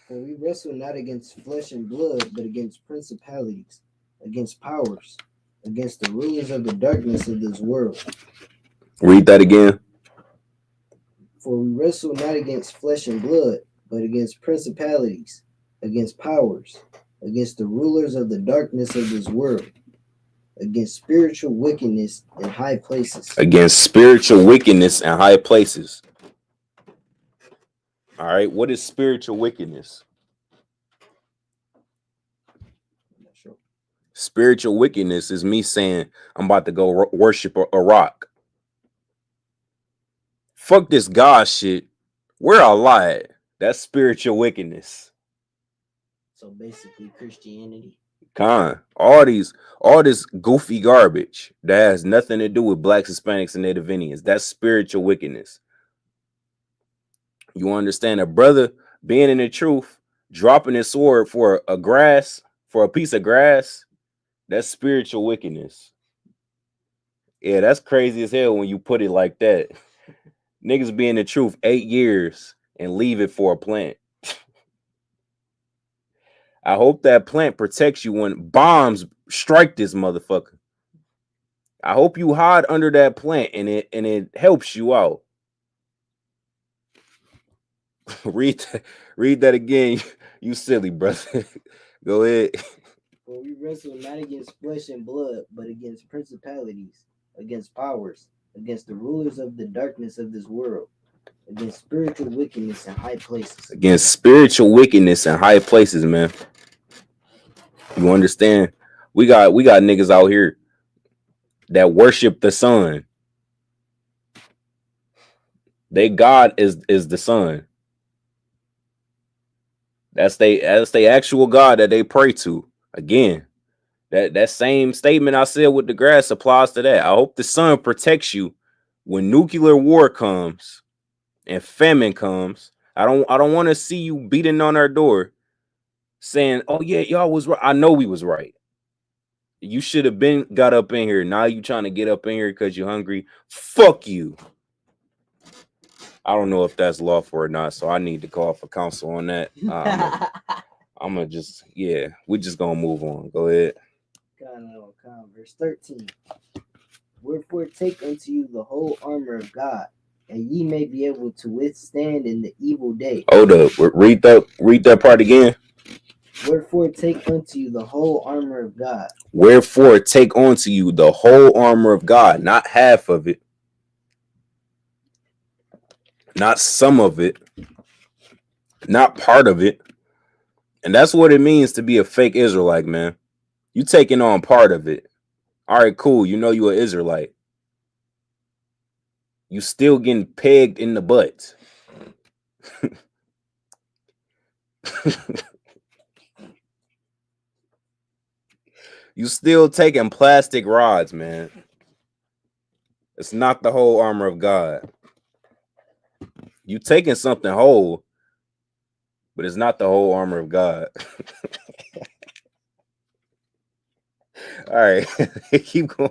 Speaker 9: we wrestle not against flesh and blood, but against principalities, against powers, against the rulers of the darkness of this world.
Speaker 8: Read that again.
Speaker 9: For we wrestle not against flesh and blood, but against principalities, against powers, against the rulers of the darkness of this world, against spiritual wickedness in high places.
Speaker 8: Against spiritual wickedness in high places. All right, what is spiritual wickedness?
Speaker 9: Sure.
Speaker 8: Spiritual wickedness is me saying I'm about to go worship a rock. Fuck this God shit. Where I lie. That's spiritual wickedness.
Speaker 9: So basically Christianity.
Speaker 8: All this goofy garbage that has nothing to do with blacks, Hispanics, and Native Indians. That's spiritual wickedness. You understand? A brother being in the truth, dropping his sword for a piece of grass, that's spiritual wickedness. Yeah, that's crazy as hell when you put it like that. Niggas be in the truth 8 years and leave it for a plant. I hope that plant protects you when bombs strike this motherfucker. I hope you hide under that plant and it helps you out. read that again. You silly brother. Go ahead.
Speaker 9: For we wrestle not against flesh and blood, but against principalities, against powers, against the rulers of the darkness of this world, against spiritual wickedness in high places.
Speaker 8: Against spiritual wickedness in high places, man. You understand? We got niggas out here that worship the sun. They God is the sun. That's they actual God that they pray to. Again, that same statement I said with the grass applies to that. I hope the sun protects you when nuclear war comes and famine comes. I don't want to see you beating on our door saying, "Oh yeah, y'all was right." I know we was right. You should have been got up in here. Now you trying to get up in here because you're hungry. Fuck you. I don't know if that's lawful or not, so I need to call for counsel on that. I'm gonna just, yeah, we're just gonna move on. Go ahead.
Speaker 9: Verse 13. Wherefore take unto you the whole armor of God, and ye may be able to withstand in the evil day.
Speaker 8: Hold up. Read that part again.
Speaker 9: Wherefore take unto you the whole armor of God.
Speaker 8: Wherefore take unto you the whole armor of God, not half of it, not some of it, not part of it. And that's what it means to be a fake Israelite, man. You taking on part of it. All right, cool. You know you an Israelite. You still getting pegged in the butt. You still taking plastic rods, man. It's not the whole armor of God. You taking something whole, but it's not the whole armor of God. All right, keep going.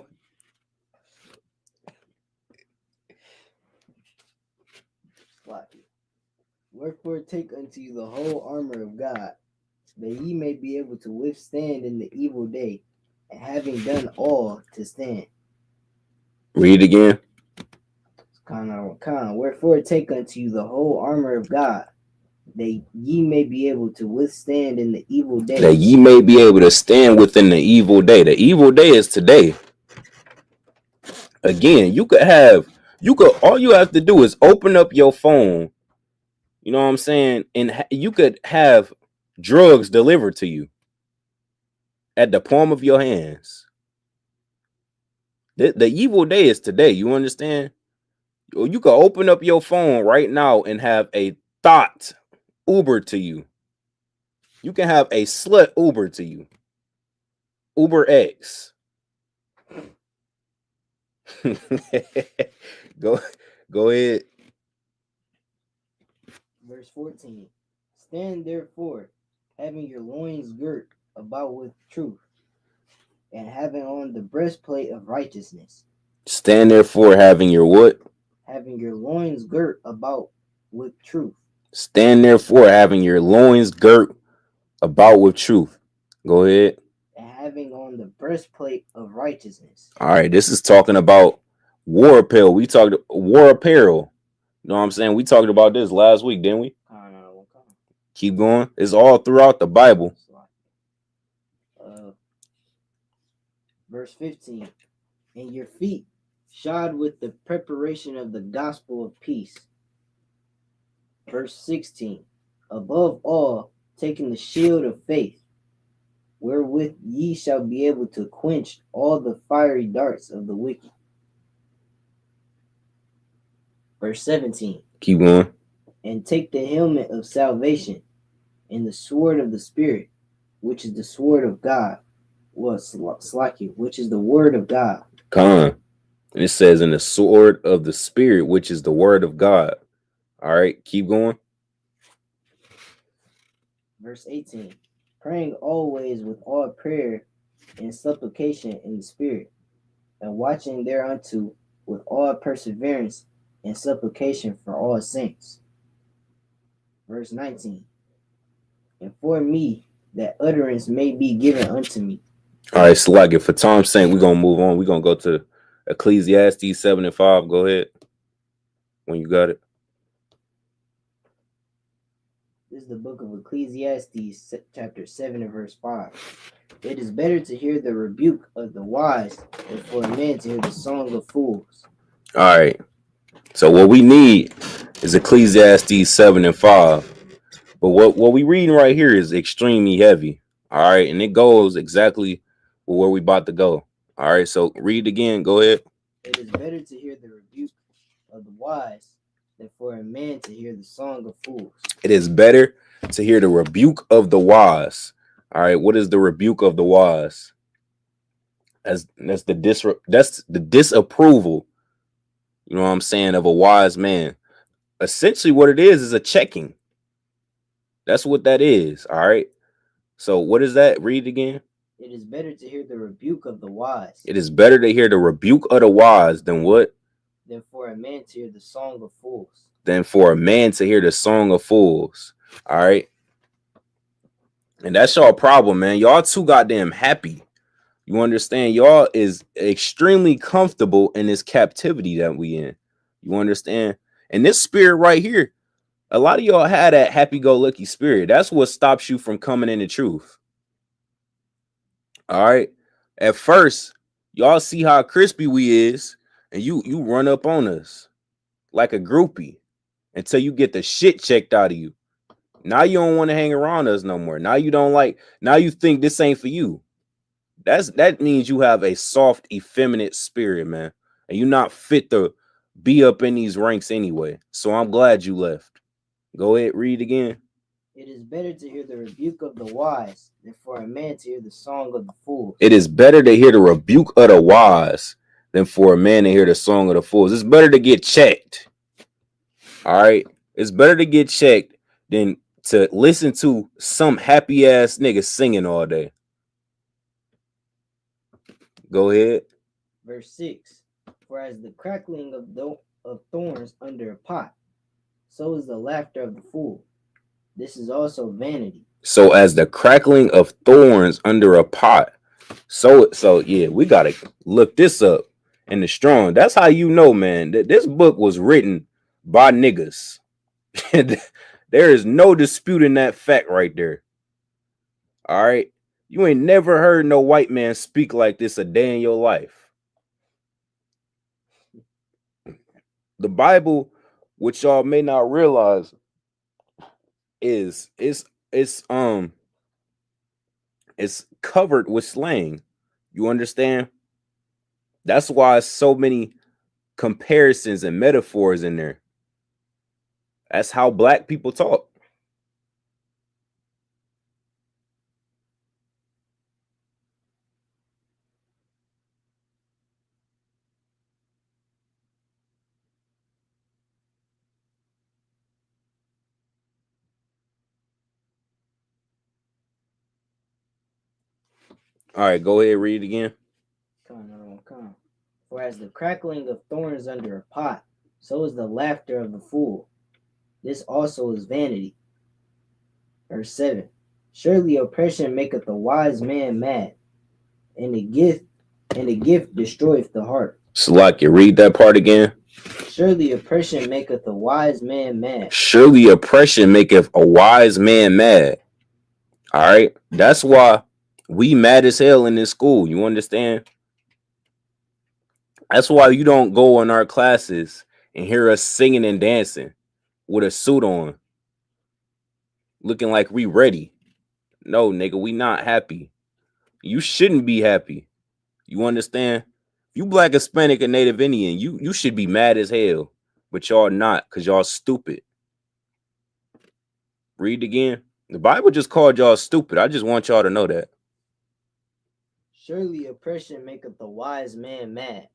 Speaker 9: Wherefore take unto you the whole armor of God, that ye may be able to withstand in the evil day, and having done all, to stand.
Speaker 8: Read it again.
Speaker 9: Wherefore take unto you the whole armor of God, that ye may be able to withstand in the evil day.
Speaker 8: That ye may be able to stand within the evil day. The evil day is today. Again, all you have to do is open up your phone. You know what I'm saying? And you could have drugs delivered to you at the palm of your hands. The evil day is today. You understand? You could open up your phone right now and have a thought Uber to you. You can have a slut Uber to you. Uber X. Go ahead.
Speaker 9: Verse 14. Stand therefore, having your loins girt about with truth, and having on the breastplate of righteousness.
Speaker 8: Stand therefore, having your what?
Speaker 9: Having your loins girt about with truth.
Speaker 8: Stand therefore, having your loins girt about with truth. Go ahead.
Speaker 9: And having on the breastplate of righteousness.
Speaker 8: All right, this is talking about war apparel. We talked war apparel. You know what I'm saying? We talked about this last week, didn't we? Keep going. It's all throughout the Bible.
Speaker 9: Verse 15. And your feet shod with the preparation of the gospel of peace. Verse 16. Above all, taking the shield of faith, wherewith ye shall be able to quench all the fiery darts of the wicked. Verse 17.
Speaker 8: Keep going.
Speaker 9: And take the helmet of salvation and the sword of the Spirit, which is the sword of God. Which is the word of God.
Speaker 8: And it says, in the sword of the Spirit, which is the word of God. All right, keep going.
Speaker 9: Verse 18. Praying always with all prayer and supplication in the Spirit, and watching thereunto with all perseverance and supplication for all saints. Verse 19. And for me, that utterance may be given unto me.
Speaker 8: All right, so like for time's sake, we're going to move on. We're going to go to Ecclesiastes 7 and 5. Go ahead. When you got it.
Speaker 9: This is the book of Ecclesiastes, chapter 7 and verse 5. It is better to hear the rebuke of the wise than for a man to hear the song of fools.
Speaker 8: All right. So what we need is Ecclesiastes 7 and 5. But what we reading right here is extremely heavy. All right. And it goes exactly where we about to go. All right. So read again. Go ahead.
Speaker 9: It is better to hear the rebuke of the wise than for a man to hear the song of fools.
Speaker 8: It is better to hear the rebuke of the wise. All right. What is the rebuke of the wise? That's the disapproval. You know what I'm saying, of a wise man. Essentially, what it is a checking. That's what that is. All right. So what is that? Read again.
Speaker 9: It is better to hear the rebuke of the wise.
Speaker 8: It is better to hear the rebuke of the wise than what?
Speaker 9: Than for a man to hear the song of fools.
Speaker 8: Than for a man to hear the song of fools. All right. And that's y'all problem, man. Y'all too goddamn happy. You understand? Y'all is extremely comfortable in this captivity that we in. You understand? And this spirit right here, a lot of y'all had that happy-go-lucky spirit. That's what stops you from coming into truth. All right. At first, y'all see how crispy we is, and you run up on us like a groupie until you get the shit checked out of you. Now you don't want to hang around us no more. Now you don't like. Now you think this ain't for you. That means you have a soft, effeminate spirit, man, and you're not fit to be up in these ranks anyway. So I'm glad you left. Go ahead, read again.
Speaker 9: It is better to hear the rebuke of the wise than for a man to hear the song of the fools.
Speaker 8: It is better to hear the rebuke of the wise than for a man to hear the song of the fools. It's better to get checked. All right. It's better to get checked than to listen to some happy ass nigga singing all day. Go ahead.
Speaker 9: Verse 6. For as the crackling of thorns under a pot, so is the laughter of the fool. This is also vanity.
Speaker 8: So as the crackling of thorns under a pot. So yeah, we gotta look this up. and the strong. That's how you know, man, that this book was written by niggas. There is no disputing that fact right there. All right. You ain't never heard no white man speak like this a day in your life. The Bible, which y'all may not realize, is it's covered with slang. You understand? That's why so many comparisons and metaphors in there. That's how black people talk. All right, go ahead, read it again.
Speaker 9: Come. For as the crackling of thorns under a pot, so is the laughter of the fool. This also is vanity. Verse 7. Surely oppression maketh the wise man mad, and the gift destroyeth the heart.
Speaker 8: Salakia, read that part again.
Speaker 9: Surely oppression maketh a wise man mad.
Speaker 8: Surely oppression maketh a wise man mad. All right. That's why we mad as hell in this school. You understand? That's why you don't go in our classes and hear us singing and dancing with a suit on, looking like we ready. No, nigga, we not happy. You shouldn't be happy. You understand? You black, Hispanic, and Native Indian, you should be mad as hell. But y'all not, because y'all stupid. Read again. The Bible just called y'all stupid. I just want y'all to know that.
Speaker 9: Surely oppression maketh the wise man mad.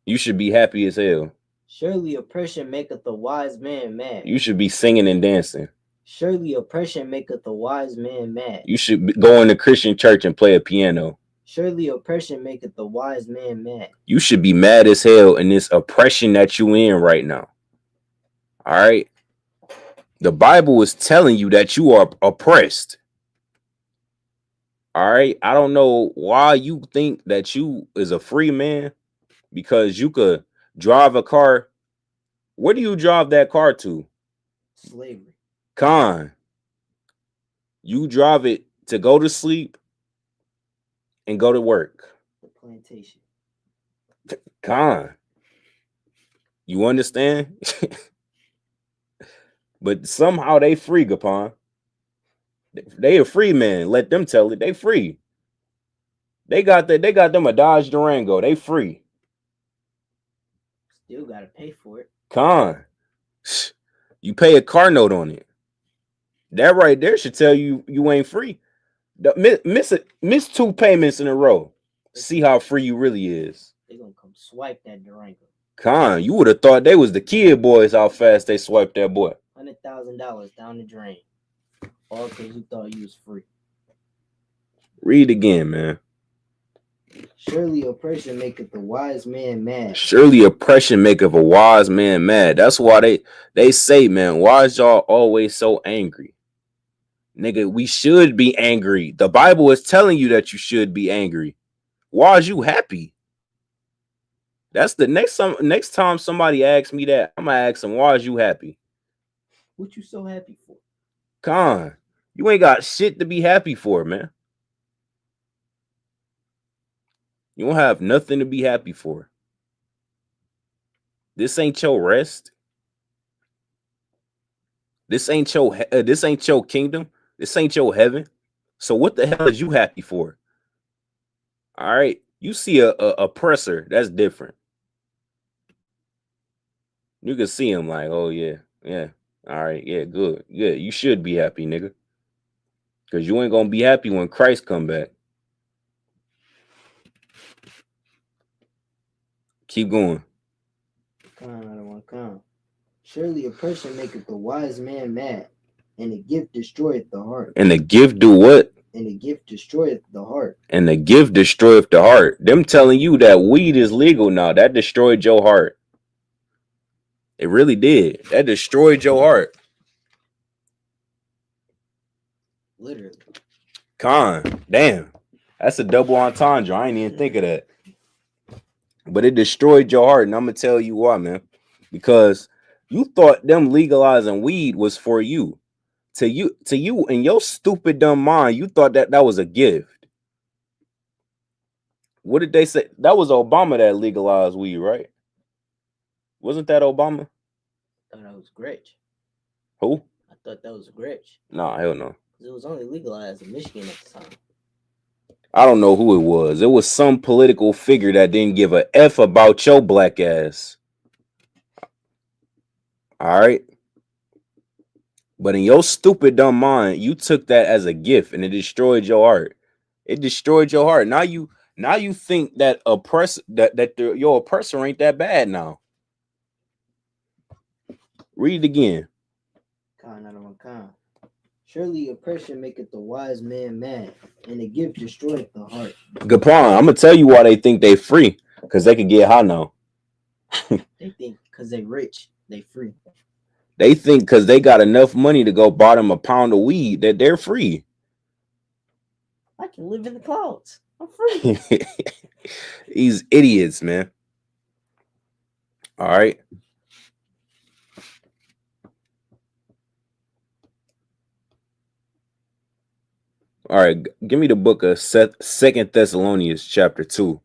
Speaker 8: You should be happy as hell.
Speaker 9: Surely oppression maketh the wise man mad.
Speaker 8: You should be singing and dancing.
Speaker 9: Surely oppression maketh the wise man mad.
Speaker 8: You should go in the Christian church and play a piano.
Speaker 9: Surely oppression maketh the wise man mad.
Speaker 8: You should be mad as hell in this oppression that you in right now. All right? The Bible is telling you that you are oppressed. All right? I don't know why you think that you is a free man, because you could drive a car. Where do you drive that car to?
Speaker 9: Slavery.
Speaker 8: Con. You drive it to go to sleep and go to work.
Speaker 9: The plantation.
Speaker 8: Con. You understand? But somehow they free, Gapon. They a free man. Let them tell it. They free. They got them a Dodge Durango. They free.
Speaker 9: Still gotta pay for it.
Speaker 8: Con. You pay a car note on it. That right there should tell you you ain't free. Miss 2 payments in a row. See how free you really is.
Speaker 9: They gonna come swipe that Durango.
Speaker 8: Con, you would have thought they was the kid boys how fast they swiped that boy.
Speaker 9: $100,000 down the drain. All because you thought you was free.
Speaker 8: Read again, man.
Speaker 9: Surely oppression maketh the wise man mad.
Speaker 8: Surely oppression maketh a wise man mad. That's why they say, man, why is y'all always so angry? Nigga, we should be angry. The Bible is telling you that you should be angry. Why is you happy? That's the next time somebody asks me that, I'm gonna ask them, why is you happy?
Speaker 9: What you so happy for?
Speaker 8: Con, you ain't got shit to be happy for, man. You don't have nothing to be happy for. This ain't your rest. This ain't your kingdom. This ain't your heaven. So what the hell is you happy for? All right, you see a oppressor, that's different. You can see him like, oh yeah. All right, yeah, good. You should be happy, nigga. Because you ain't gonna be happy when Christ come back. Keep going.
Speaker 9: Come. Surely oppression maketh the wise man mad, and the gift destroyeth the heart.
Speaker 8: And the gift do what?
Speaker 9: And the gift destroyeth the heart.
Speaker 8: And the gift destroyeth the heart. Them telling you that weed is legal now, that destroyed your heart. It really did. That destroyed your heart.
Speaker 9: Literally.
Speaker 8: Con, damn. That's a double entendre. I ain't even think of that. but it destroyed your heart, and I'm gonna tell you why, man. Because you thought them legalizing weed was for you. To you, in your stupid dumb mind, you thought that was a gift. What did they say? That was Obama that legalized weed, right? Wasn't that Obama?
Speaker 9: I thought that was Gretch.
Speaker 8: Who?
Speaker 9: I thought that was Gretch.
Speaker 8: Nah, hell no.
Speaker 9: It was only legalized in Michigan at the time.
Speaker 8: I don't know who it was. It was some political figure that didn't give a F about your black ass. All right. But in your stupid dumb mind, you took that as a gift and it destroyed your heart. It destroyed your heart. Now you think that your oppressor ain't that bad now. Read it again.
Speaker 9: Con out of one con. Surely oppression maketh the wise man mad, and the gift destroyeth the heart.
Speaker 8: Good point. I'm gonna tell you why they think they free. Because they can get high now.
Speaker 9: They think because they rich, they free.
Speaker 8: They think because they got enough money to go buy them a pound of weed that they're free.
Speaker 9: I can live in the clouds. I'm free.
Speaker 8: These idiots, man. All right. All right. Give me the book of 2 Thessalonians chapter 2.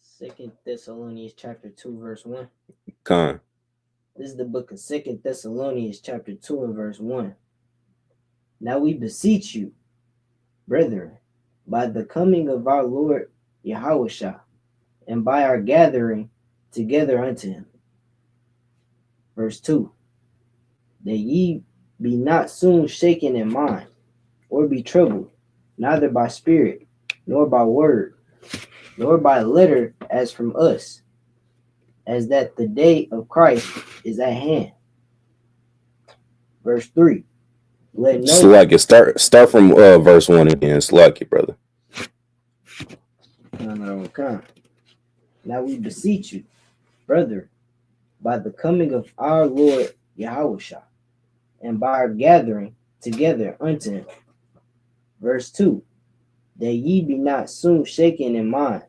Speaker 9: Second Thessalonians chapter 2, verse 1.
Speaker 8: Con.
Speaker 9: This is the book of 2 Thessalonians chapter 2 and verse 1. Now we beseech you, brethren, by the coming of our Lord Yahushua, and by our gathering together unto him. Verse 2. That ye be not soon shaken in mind, or be troubled, neither by spirit, nor by word, nor by letter as from us, as that the day of Christ is at hand. Verse 3. Let no
Speaker 8: Slack it. Start from verse 1 again. Slack it, brother.
Speaker 9: Now we beseech you, brother, by the coming of our Lord Yahushua, and by our gathering together unto him. Verse 2. That ye be not soon shaken in mind,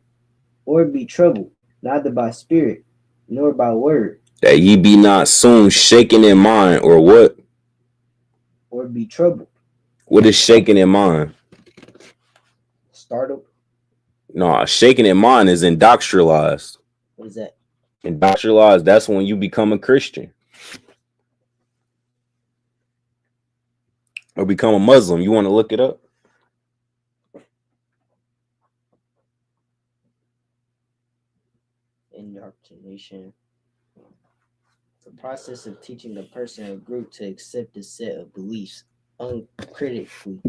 Speaker 9: or be troubled, neither by spirit, nor by word.
Speaker 8: That ye be not soon shaken in mind, or what?
Speaker 9: Or be troubled.
Speaker 8: What is shaken in mind?
Speaker 9: Startled.
Speaker 8: No, shaken in mind is indoctrinalized.
Speaker 9: What is that?
Speaker 8: Indoctrinalized, that's when you become a Christian. Or become a Muslim. You want to look it up?
Speaker 9: Indoctrination. The process of teaching a person or group to accept a set of beliefs uncritically.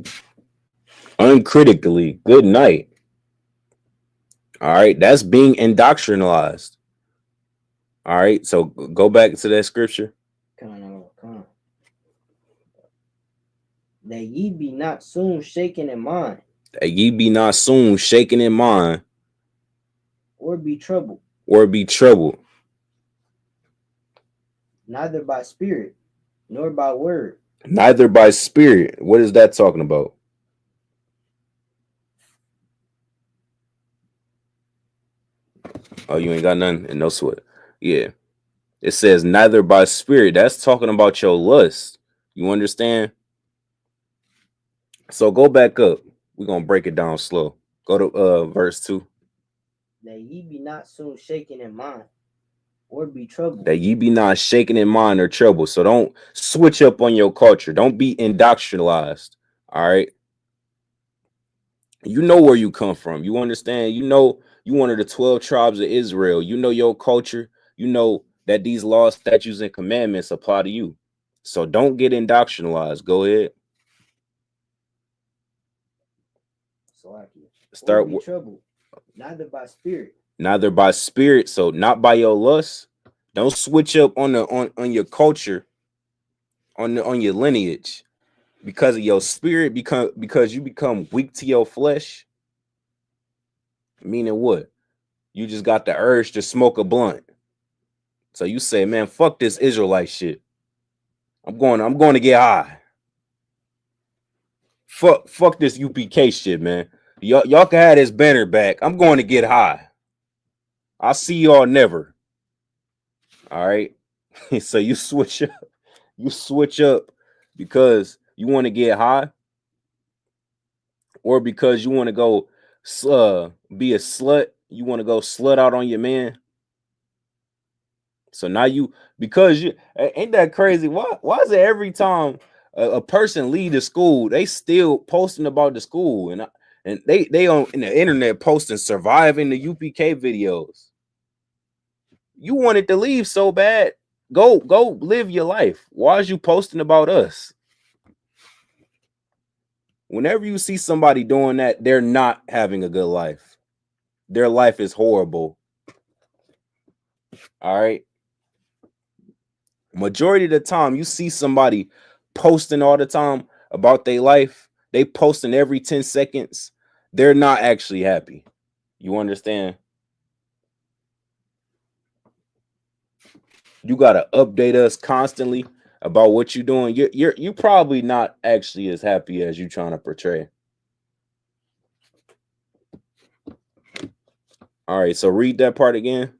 Speaker 8: Uncritically. Good night. All right, that's being indoctrinalized. All right, so go back to that scripture.
Speaker 9: That ye be not soon shaken in mind.
Speaker 8: That ye be not soon shaken in mind.
Speaker 9: Or be troubled.
Speaker 8: Or be troubled.
Speaker 9: Neither by spirit, nor by word.
Speaker 8: Neither by spirit. What is that talking about? Oh, you ain't got nothing? And no sweat. Yeah. It says neither by spirit. That's talking about your lust. You understand? So go back up. We're going to break it down slow. Go to verse 2.
Speaker 9: That ye be not soon shaken in mind, or be troubled.
Speaker 8: That ye be not shaken in mind or troubled. So don't switch up on your culture. Don't be indoctrinalized. All right. You know where you come from. You understand? You know you one of the 12 tribes of Israel. You know your culture. You know that these laws, statutes, and commandments apply to you. So don't get indoctrinalized. Go ahead.
Speaker 9: Start with trouble. Neither by spirit.
Speaker 8: Neither by spirit. So not by your lust. Don't switch up on your culture, on your lineage, because of your spirit, because you become weak to your flesh. Meaning what? You just got the urge to smoke a blunt. So you say, man, fuck this Israelite shit. I'm going to get high. Fuck this UPK shit, man. Y'all can have this banner back. I'm going to get high. I'll see y'all never. All right. So you switch up because you want to get high, or because you want to go be a slut. You want to go slut out on your man. So now because you ain't that crazy? Why is it every time a person leave the school, they still posting about the school, and they on in the internet posting surviving the UPK videos. You wanted to leave so bad. Go live your life. Why is you posting about us? Whenever you see somebody doing that, they're not having a good life. Their life is horrible. All right. Majority of the time, you see somebody posting all the time about their life. They posting every 10 seconds. They're not actually happy. You understand? You gotta update us constantly about what you're doing. You're probably not actually as happy as you trying to portray. All right, so read that part again.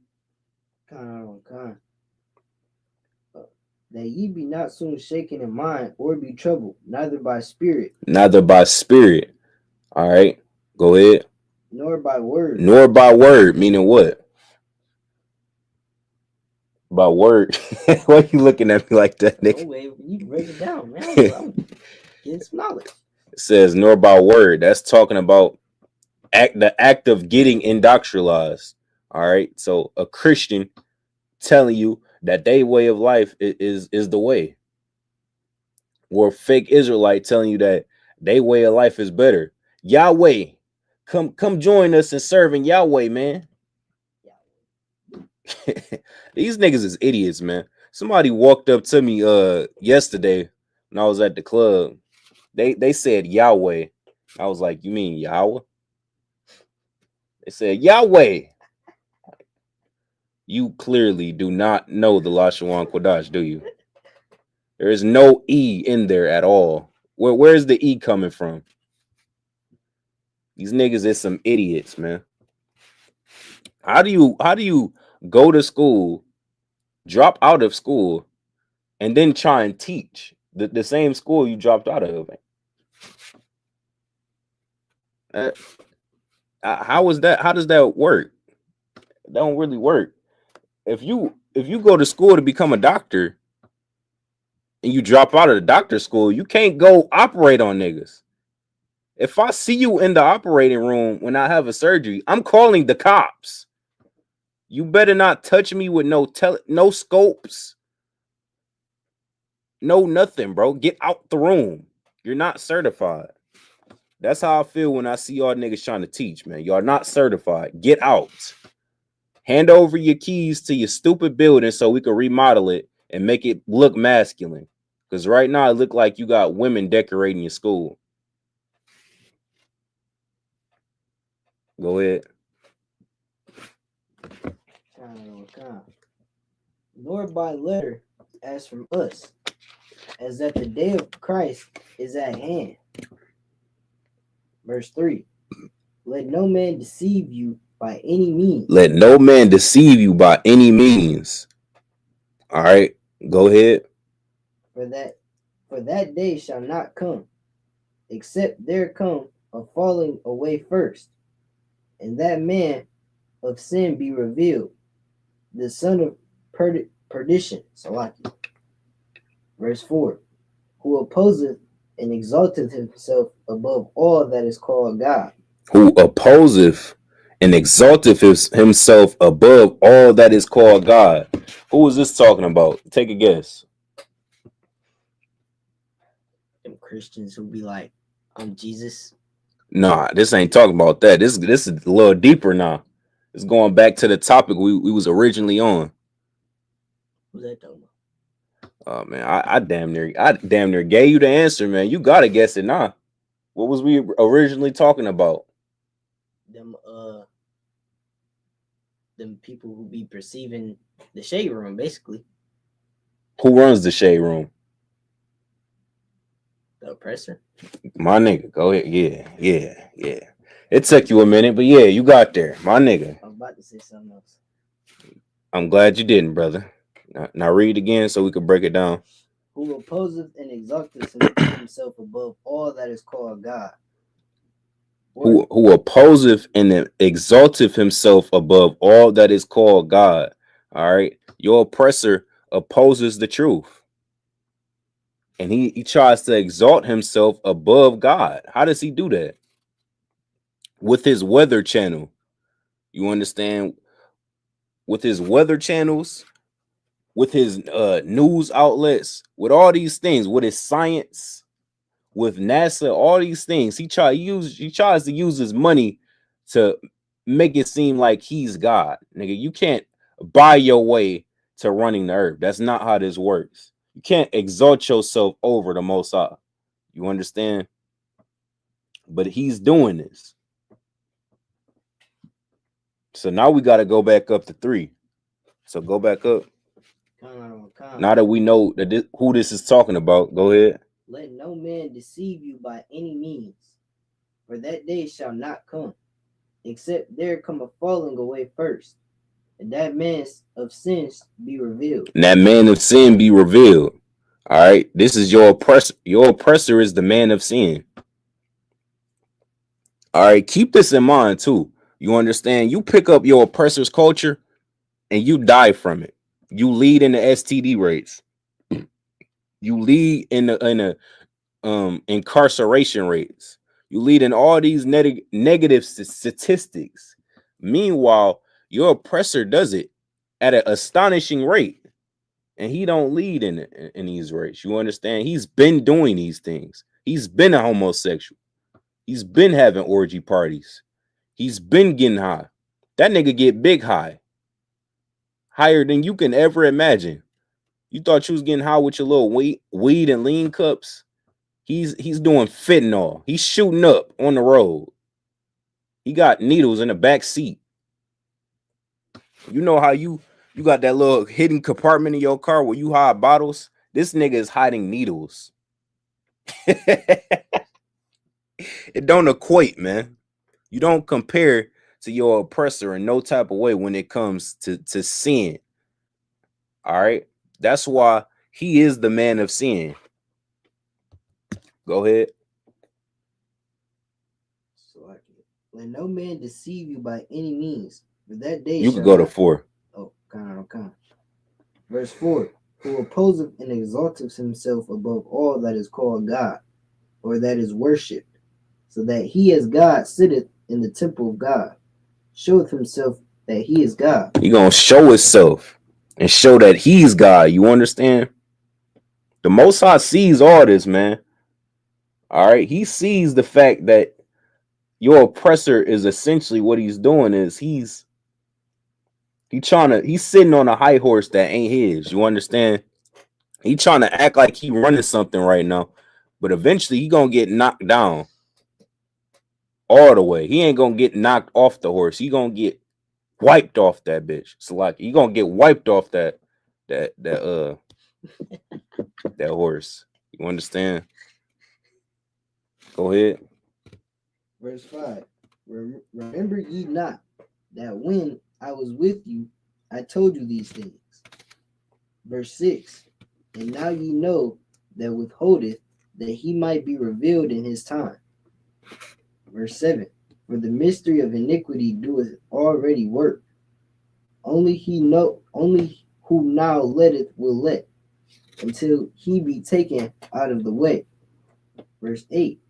Speaker 9: That ye be not soon shaken in mind or be troubled, neither by spirit.
Speaker 8: Neither by spirit. All right, go ahead.
Speaker 9: Nor by word.
Speaker 8: Nor by word, meaning what? By word. Why are you looking at me like that, nigga?
Speaker 9: No way, you can break it down, man. I'm getting some knowledge.
Speaker 8: It says nor by word. That's talking about the act of getting indoctrinalized. All right. So a Christian telling you that their way of life is the way. Or a fake Israelite telling you that their way of life is better. Yahweh, come join us in serving Yahweh, man. These niggas is idiots, man. Somebody walked up to me yesterday when I was at the club. They said Yahweh. I was like, you mean Yahweh? They said Yahweh. You clearly do not know the Lashawan Kodash, do you? There is no E in there at all. Where's the E coming from? These niggas is some idiots, man. How do you go to school, drop out of school, and then try and teach the same school you dropped out of? How is that? How does that work? That don't really work. If you go to school to become a doctor and you drop out of the doctor school, you can't go operate on niggas. If I see you in the operating room when I have a surgery, I'm calling the cops. You better not touch me with no scopes, no nothing, bro. Get out the room. You're not certified. That's how I feel when I see y'all niggas trying to teach, man. Y'all not certified. Get out. Hand over your keys to your stupid building so we can remodel it and make it look masculine. Because right now it look like you got women decorating your school. Go ahead.
Speaker 9: Nor by letter as from us, as that the day of Christ is at hand. Verse 3. Let no man deceive you by any means.
Speaker 8: Let no man deceive you by any means. All right, go ahead.
Speaker 9: For that day shall not come, except there come a falling away first, and that man of sin be revealed, the son of perdition. Salaki. Verse 4. Who opposeth and exalteth himself above all that is called God.
Speaker 8: Who opposeth and exalteth himself above all that is called God. Who is this talking about? Take a guess.
Speaker 9: Them Christians who be like, I'm Jesus.
Speaker 8: Nah, this ain't talking about that. This is a little deeper now. It's going back to the topic we was originally on.
Speaker 9: Who's that talking about?
Speaker 8: Oh man, I damn near gave you the answer, man. You gotta guess it now. What was we originally talking about?
Speaker 9: Them people who be perceiving the shade room, basically.
Speaker 8: Who runs the shade room?
Speaker 9: The oppressor?
Speaker 8: My nigga, go ahead. Yeah. It took you a minute, but yeah, you got there. My nigga.
Speaker 9: I was about to say something else.
Speaker 8: I'm glad you didn't, brother. Now read again so we can break it down.
Speaker 9: Who opposeth and exalteth himself above all that is called God.
Speaker 8: Who opposeth and exalteth himself above all that is called God. All right. Your oppressor opposes the truth. And he tries to exalt himself above God. How does he do that? With his weather channel. You understand? With his weather channels, with his news outlets, with all these things, with his science, with NASA, all these things, he tries to use his money to make it seem like he's God. Nigga, you can't buy your way to running the earth. That's not how this works. You can't exalt yourself over the Most High. You understand? But he's doing this. So now we got to go back up to 3. So go back up. Now that we know that who this is talking about, go ahead.
Speaker 9: Let no man deceive you by any means, for that day shall not come, except there come a falling away first, and that man of sins be revealed.
Speaker 8: And that man of sin be revealed. All right. This is your oppressor. Your oppressor is the man of sin. All right. Keep this in mind too. You understand? You pick up your oppressor's culture and you die from it. You lead in the STD rates. You lead in the incarceration rates. You lead in all these negative statistics. Meanwhile, your oppressor does it at an astonishing rate, and he don't lead in these rates. You understand? He's been doing these things. He's been a homosexual. He's been having orgy parties. He's been getting high. That nigga get big high. Higher than you can ever imagine. You thought you was getting high with your little weed and lean cups. He's doing fentanyl. He's shooting up on the road. He got needles in the back seat. You know how you got that little hidden compartment in your car where you hide bottles? This nigga is hiding needles. It don't equate, man. You don't compare to your oppressor in no type of way when it comes to sin. All right? That's why he is the man of sin. Go ahead.
Speaker 9: Let no man deceive you by any means, for that day
Speaker 8: you could go to 4.
Speaker 9: Oh, kind. Verse 4. Who opposeth and exalteth himself above all that is called God, or that is worshipped, so that he as God sitteth in the temple of God, showeth himself that he is God.
Speaker 8: He gonna show himself and show that he's God. You understand? The Most High sees all this, man. All right. He sees the fact that your oppressor is essentially what he's doing is he's sitting on a high horse that ain't his. You understand? He trying to act like he running something right now, but eventually he gonna get knocked down all the way. He ain't gonna get knocked off the horse. He gonna get wiped off that bitch. So like he gonna get wiped off that horse. You understand? Go ahead.
Speaker 9: Verse 5. Remember ye not that when I was with you, I told you these things. Verse 6. And now ye know that withholdeth, that he might be revealed in his time. Verse 7. For the mystery of iniquity doeth already work. Only who now letteth will let, until he be taken out of the way. Verse 8.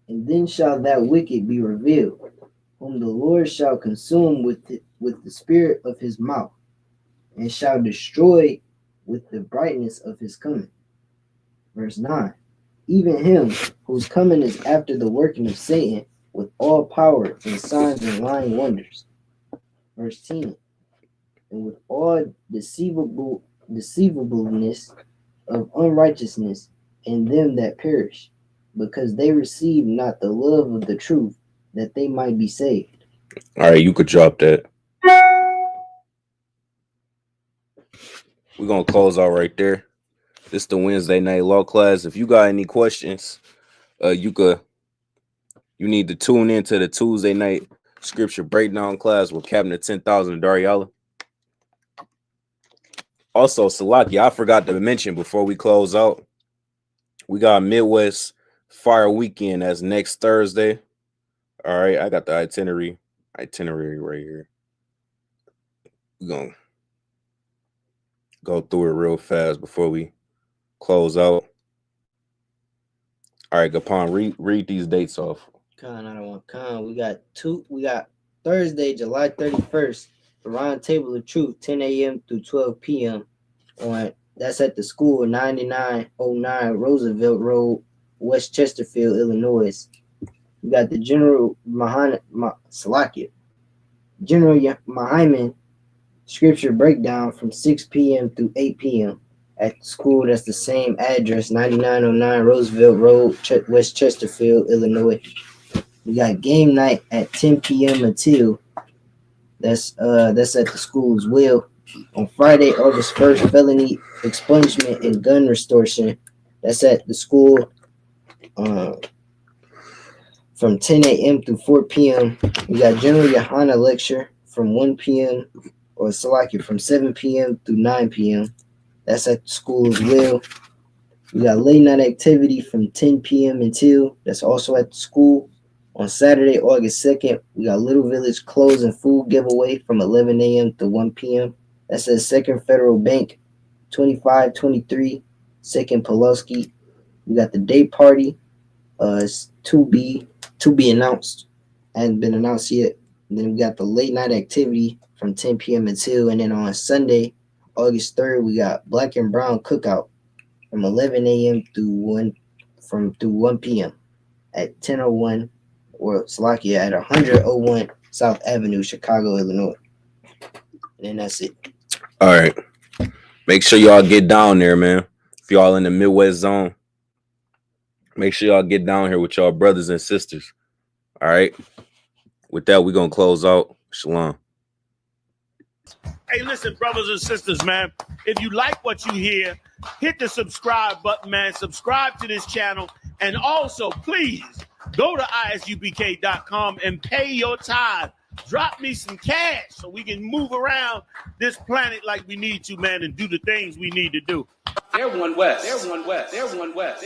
Speaker 9: And then shall that wicked be revealed, whom the Lord shall consume with the spirit of his mouth, and shall destroy with the brightness of his coming. Verse 9. Even him whose coming is after the working of Satan, with all power and signs and lying wonders. Verse 10. And with all deceivableness of unrighteousness in them that perish, because they receive not the love of the truth, that they might be saved.
Speaker 8: All right, you could drop that. We're gonna close out right there. This the Wednesday night law class. If you got any questions, you need to tune into the Tuesday night scripture breakdown class with Captain 10,000 Dariala. Also, Salaki, I forgot to mention before we close out, we got Midwest Fire Weekend as next Thursday. All right, I got the itinerary right here. We're gonna go through it real fast before we close out. All right, Gapon, read these dates off.
Speaker 9: Con, I don't want con. We got Thursday, July 31st, the Round Table of Truth, 10 a.m. through 12 p.m. That's at the school, 9909 Roosevelt Road, West Chesterfield, Illinois. We got the General Mahyman Scripture Breakdown from 6 p.m. through 8 p.m. at the school. That's the same address, 9909 Roosevelt Road, West Chesterfield, Illinois. We got game night at 10 p.m. until that's at the school as well. On Friday, August 1st, felony expungement and gun restoration. That's at the school from 10 a.m. through 4 p.m. We got General Yohana lecture from 1 p.m. or Salaki from 7 p.m. through 9 p.m. That's at the school as well. We got late night activity from 10 p.m. until that's also at the school. On Saturday, August 2nd, we got Little Village clothes and food giveaway from 11 a.m. to 1 p.m. That's at Second Federal Bank, 2523 Second Pulaski. We got the day party. It's to be announced. Hasn't been announced yet. And then we got the late night activity from 10 p.m. until, and then on Sunday, August 3rd, we got Black and Brown Cookout from 11 a.m. through 1 p.m. at 1001 or Slovakia at 101 South Avenue, Chicago, Illinois. And then that's it.
Speaker 8: All right. Make sure y'all get down there, man. If y'all in the Midwest zone, make sure y'all get down here with y'all brothers and sisters. All right. With that, we're going to close out. Shalom.
Speaker 7: Hey, listen, brothers and sisters, man. If you like what you hear, hit the subscribe button, man. Subscribe to this channel. And also, please, go to isupk.com and pay your tithe. Drop me some cash so we can move around this planet like we need to, man, and do the things we need to do.
Speaker 11: They're one West. They're one West. They're one West.